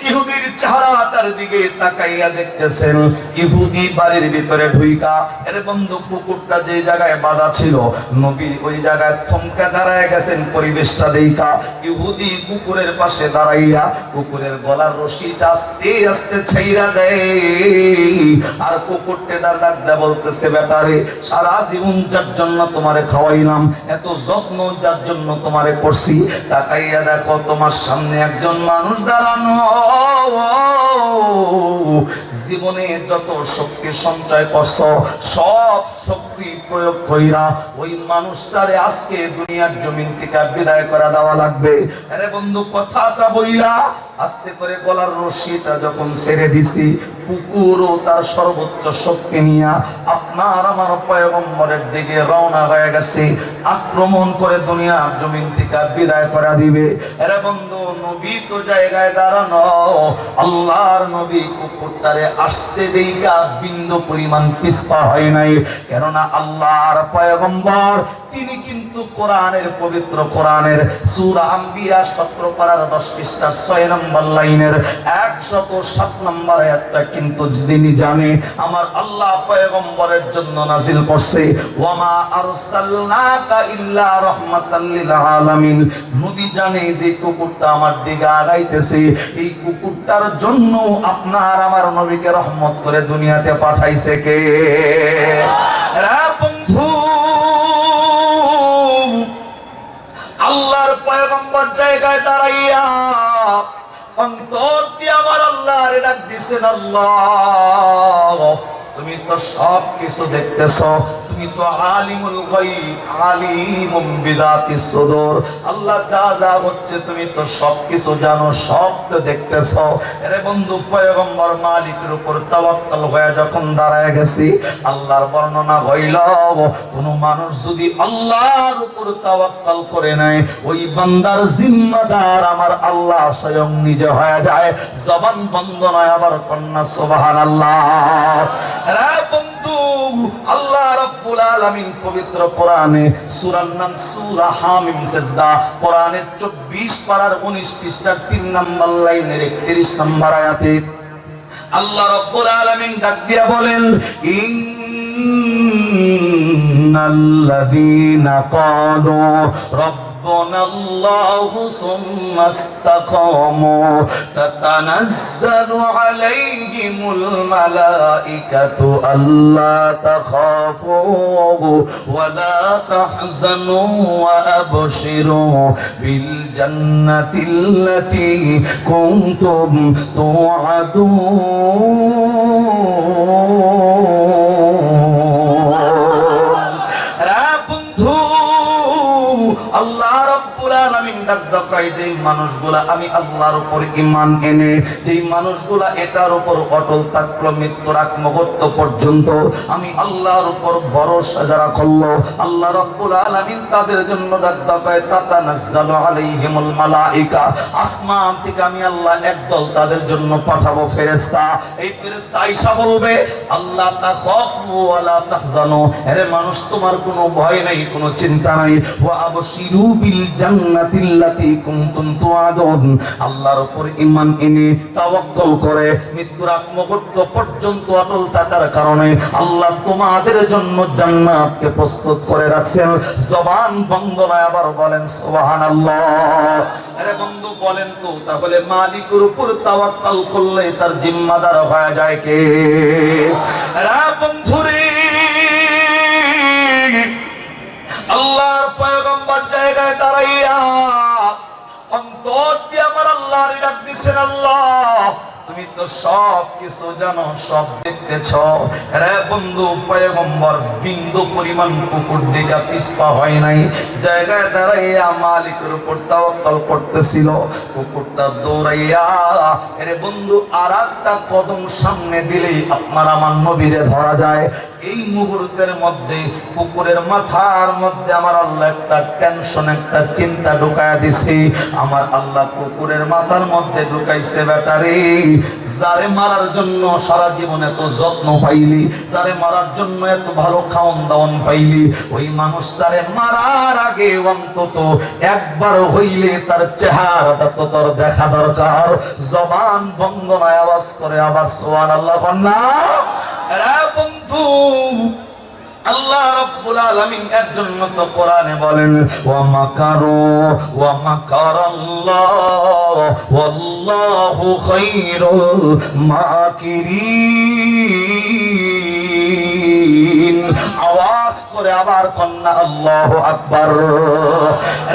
ইহুদির চেহারা কুয়াটার দিকে তাকাইয়া দেখতেছেন ইহুদি বাড়ির ভিতরে ঢুইকা। এর বন্ধু কুকুরটা যে জায়গায় বাঁধা ছিল, নবী ওই জায়গায় থমকে দাঁড়ায় গেছেন পরিবেশটা দেখা। ইহুদি কুকুরের পাশে দাঁড়াইয়া কুকুরের গলার রশিটা আস্তে আস্তে ছাইরা দেয়, আর কুকুরটা ডাক দেয়া বলতেছে, বেটারে সারা জীবন যার জন্য তোমারে খাওয়াইলাম, এত যত্ন যার জন্য তোমারে করছি, তাকাইয়া দেখো তোমার সামনে একজন মানুষ দাঁড়ানো। জীবনে যত শক্তি সঞ্চয় করছো সব শক্তি প্রয়োগ কইরা ওই মানুষটারে আজকে দুনিয়ার জমিন থেকে বিদায় করে দেওয়া লাগবে। আরে বন্ধু কথাটা বইলা আস্তে করে গলার রশিটা যখন ছেড়ে দিছি, কুকুরও তার সর্বোচ্চ শক্তি নিয়ে আপনার আমার পয়গম্বরের দিকে রওনা হয়ে গেছে, আক্রমণ করে দুনিয়ার জমিন থেকে বিদায় করে দিবে। আরে বন্ধু নবী তো জায়গায় দাঁড়ানো, আল্লাহর নবী কুকুরটারে আসতে দেইকা বিন্দু পরিমাণ পিছপা হয় নাই, কেননা আল্লাহর পয়গম্বর তিনি কিন্তু কোরআনের পবিত্র কোরআনের সূরা আম্বিয়া 17 পারার 10 পৃষ্ঠার 6 নম্বর লাইনের 107 নম্বর আয়াতটা কিন্তু যিনি জানে আমার আল্লাহ পয়গম্বরের জন্য নাজিল করছে, ওয়ামা আরসালনাকা ইল্লা রাহমাতাল লিল আলামিন। নবী জানে যে কুকুরটা আমার দিকে আগাইতেছে, এই কুকুরটার জন্য আপনার আমার নবীকে রহমত করে দুনিয়াতে পাঠাইছে কে? বন্ধু আল্লাহর পয়গম্বর জায়গায় দাঁড়াইয়া অন্তর দিয়ে আমার আল্লাহরে ডাক দিছেন, আল্লাহ তুমি তো সব কিছু দেখতেছো, তুমি তো আলিমুল গায়ব আলিমুম বিযাতিস সুদূর। আল্লাহ যা যা হচ্ছে তুমি তো সব কিছু জানো, সব তো দেখতেছো। আরে বন্ধু পয়গম্বর মালিকের উপর তাওয়াক্কুল হয়ে যখন দাঁড়ায় গেছি, আল্লাহর বর্ণনা হইল কোন মানুষ যদি আল্লাহর উপর তাওয়াক্কুল করে নেয়, ওই বান্দার জিম্মাদার আমার আল্লাহ স্বয়ং নিজে হয়ে যায়। জবান বন্ধ নয়, আবার কন্যা সুবহানাল্লাহ। আরে বন্ধু আল্লাহ রাব্বুল আলামিন পবিত্র কোরআনে সূরার নাম সূরা হামিম সিজদা, কোরআনের 24 পারার 19 পৃষ্ঠার 3 নম্বর লাইনের 31 নম্বর আয়াতে আল্লাহ রাব্বুল আলামিন ডাক দিয়া বলেন, ইন্নাল্লাযীনা ক্বালু ربنا الله ثم استقاموا تتنزل عليهم الملائكة ألا تخافوا ولا تحزنوا وأبشروا بالجنة التي كنتم توعدون। আল্লাহ রাব্বুল আলামিন ডাক দেয় যে মানুষগুলা আমি আল্লাহর উপর ঈমান এনে যেই মানুষগুলা এটার উপর অটল থাকলো মৃত্যুর আগ মুহূর্ত পর্যন্ত, আমি আল্লাহর উপর ভরসা যারা করলো, আল্লাহ রাব্বুল আলামিন তাদের জন্য ডাক দেয় তাতানাজ্জালু আলাইহিমুল মালাইকা, আসমান থেকে আমি আল্লাহ একদল তাদের জন্য পাঠাবো ফেরেশতা। এই ফেরেশতা আয়েশা বলবে, আল্লাহ তাখাফু ওয়ালা তাহজানু, আরে মানুষ তোমার কোনো ভয় নাই, কোনো চিন্তা নাই, ওয়া আবশিরু বিল জান্নাতিল্লাতী কুনতুম তুআদুন। আল্লাহর উপর ঈমান এনে তাওয়াক্কুল করে মৃত্যুর আগ মুহূর্ত পর্যন্ত অটল থাকার কারণে আল্লাহ তোমাদের জন্য জান্নাতকে প্রস্তুত করে রাখছেন। জবান বন্ধ নয়, আবার বলেন সুবহানাল্লাহ। আরে বন্ধু বলেন তো, তাহলে মালিকের উপর তাওয়াক্কুল করলে তার জিম্মাদার হয়ে যায় কে? আরে বন্ধুরে আল্লাহর পয়গম্বর জায়গায় দাঁড়াইয়া অন্তর দিয়ে আমার আল্লাহর ডাক দিছেন, আল্লাহ তুমি তো সব কিছু জানো, সব দেখতেছ। রে বন্ধু পয়গম্বর বিন্দু পরিমাণ কুকুর দিকে পিছপা হয় নাই, জায়গায় দাঁড়াইয়া মালিকের উপর তাওয়াক্কুল করতেছিল। কুকুরটা দৌড়াইয়া রে বন্ধু আর একটা কদম সামনে দিলেই আপনার আমার নবীরে ধরা যায়। এই মুহূর্তের মধ্যে কুকুরের মাথার মধ্যে আমার আল্লাহ একটা টেনশন, একটা চিন্তা ঢুকায়া দিছে। আমার আল্লাহ কুকুরের মাথার মধ্যে ঢুকাইছে, ব্যাটারে যারে মারার জন্য সারা জীবন এত যত্ন পাইলি, যারে মারার জন্য এত ভালো খাওন দাওয়ান পাইলি, ওই মানুষ তারে মারার আগে অন্তত একবার হইলে তার চেহারাটা তো তোর দেখা দরকার। জবান বন্ধ নয়, আওয়াজ করে আবার সুবহানাল্লাহ কন্যা। এরা বন্ধু আল্লাহ রাব্বুল আলামিন এর জন্য তো কোরআনে বলেন ওয়া মাকারু ওয়া মাকারাল্লাহ ওয়াল্লাহু খায়রুল মাকিরিন। আওয়াজ করে আবার কন্যা আল্লাহু আকবার।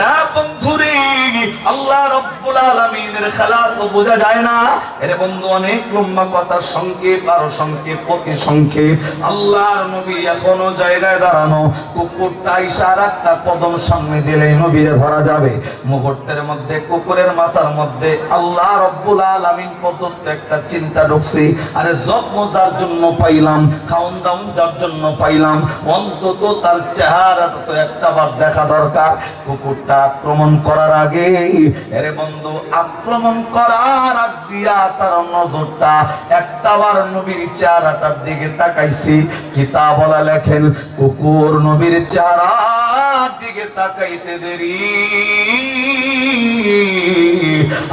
রা বন্ধুরে আল্লাহ রাব্বুল আলামিনের খেলা তো বোঝা যায় না। এর বন্ধু অনেক লম্বা কথা, সংক্ষেপ আরো সংক্ষেপ, অতি সংক্ষেপ। আল্লাহর নবী এখনো জায়গায় দাঁড়ানো, কুকুরটা ইশারা একটা কদম সামনে দিলে নবীরে ধরা যাবে। মুহূর্তের মধ্যে কুকুরের মাথার মধ্যে আল্লাহ রাব্বুল আলামিন প্রদত্ত একটা চিন্তা ঢুকছে, আরে যত্ন যার জন্য পাইলাম, খাওন দাওন যার জন্য পাইলাম, অন্তত তার চেহারাটা তো একটাবার দেখা দরকার। কুকুরটা আক্রমণ করার আগে, এরে বন্ধু আক্রমণ করার আগ দিয়া তার নজরটা একটাবার নবীর চেহারাটার দিকে তাকাইছি। কিতাবওয়ালা লেখেন কুকুর নবীর চেহারার দিকে তাকাইতে দেরি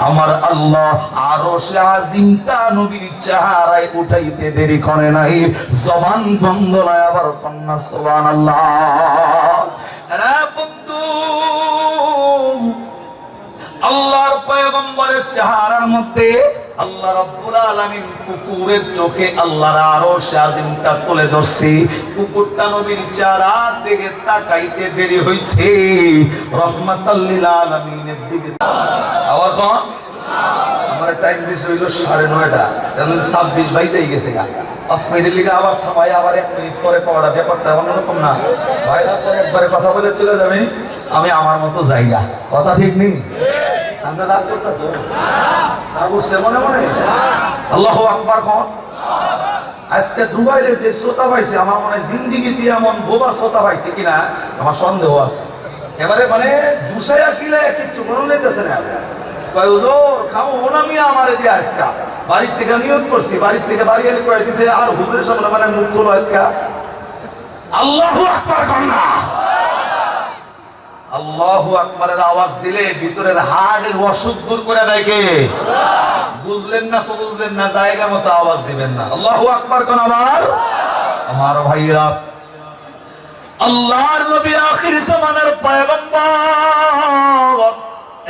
আমার আল্লাহ আরশে আজিমটা নবীর চেহারায় উঠাইতে দেরি করে নাই। জবান বন্ধ নয়, আবার কন্যা সুবহানাল্লাহ। রে বন্ধু আল্লাহর পয়গম্বরের চেহারার মধ্যে আল্লাহ রাব্বুল আলামিন কুকুরের চোখে আল্লাহর আরশে আজিমটা তুলে ধরছে। কুকুরটা নবীর চেহারার দিকে তাকাইতে দেরি হইছে, রহমাতাল লিল আলামিনের দিকে। আবার কোন আমার টাইম দিছে হইল 9:30, এখন 26 বাইতেই গেছে গা। 5 মিনিটের লিগে আবার থামাই, আবার 1 মিনিট পরে পাওয়াটা ব্যাপারটা অন্যরকম না। ভাইরা পরে একবারে কথা বলে চলে যাবে, আমি আমার মতো যাইগা। কথা ঠিক নেই? আমরা রাগ করতেছো না, বুঝছে মনে মনে? আল্লাহু আকবার কোন। আজকে দুবাইয়ের যে শ্রোতা পাইছে, আমার মনে হয় জিন্দিগিতে এমন বোবা শ্রোতা পাইছে কিনা আমার সন্দেহ আছে। এবারে মানে দুসাইয়া কিলে কিছু মনে লেগেছে না, কয় হুজুর খাও ওনামি আমারে দিয়ে আজকা বাড়ির থেকে নিয়োগ করছি, বাড়ির থেকে বাড়ি এনে কয়ে দিছে, আর হুজুরের সামনে মানে মুখ খুলো আজকা। আল্লাহু আকবার কন্যা। আল্লাহু আকবারের আওয়াজ দিলে ভিতরের হাড়ের অসুখ দূর করে দেয় কে? বুঝলেন না তো বুঝলেন না, জায়গা মতো আওয়াজ দিবেন না। আল্লাহু আকবার কোন আবার। আমার ভাইরা, আল্লাহর নবী আখির জামানার পয়গম্বর,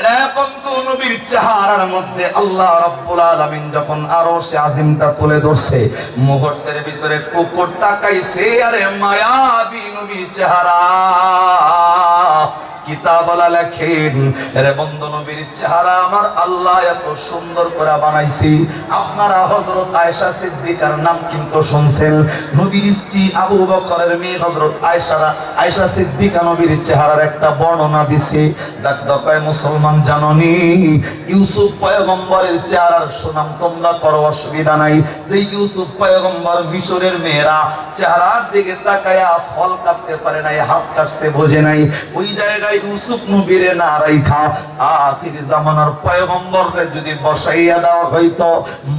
রে বন্ধু নবীর চেহারার মধ্যে আল্লাহ রাব্বুল আলামিন যখন আরশে আজিমটা তুলে ধরছে, মুহূর্তের ভিতরে কুকুর তাকাইছে, আরে মায়াবী নবীর চেহারা। কিতাবওয়ালা লেখেন, রে বন্ধু নবীর চেহারা আমার আল্লাহ এত সুন্দর করে বানাইছি। আপনারা হযরত আয়েশা সিদ্দিকার নাম কিন্তু শুনছেন। নবীর স্ত্রী আবু বকরের মেয়ে হযরত আয়েশা সিদ্দিকা নবীর চেহারার একটা বর্ণনা দিছে। দাকদকায় মুসলমান জাননি, ইউসুফ পয়গম্বরের চেহারার সুনাম তোমরা করো, অসুবিধা নাই। যে ইউসুফ পয়গম্বর মিশরের মেয়েরা চেহারার দিকে তাকায়া ফল কাটতে পারে নাই, হাত কাটছে বোঝে নাই, ওই জায়গায় ইউসুফ নবীরে না রাইখা আখির জামানার পয়গম্বরকে যদি বসাইয়া দেওয়া হইতো,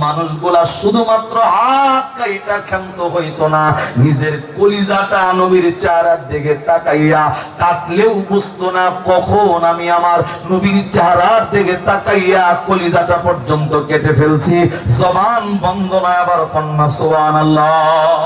মানুষগুলা শুধুমাত্র হাত কাইটা ক্ষান্ত হইতো না, নিজের কলিজাটা নবীর চেহারার দিকে তাকাইয়া কাটলেও বুঝতো না কখন আমি আমার নবীর চেহারার দিকে তাকাইয়া কলিজাটা পর্যন্ত কেটে ফেলছি। জবান বন্ধ নয়, আবার কন্যা সুবহানাল্লাহ।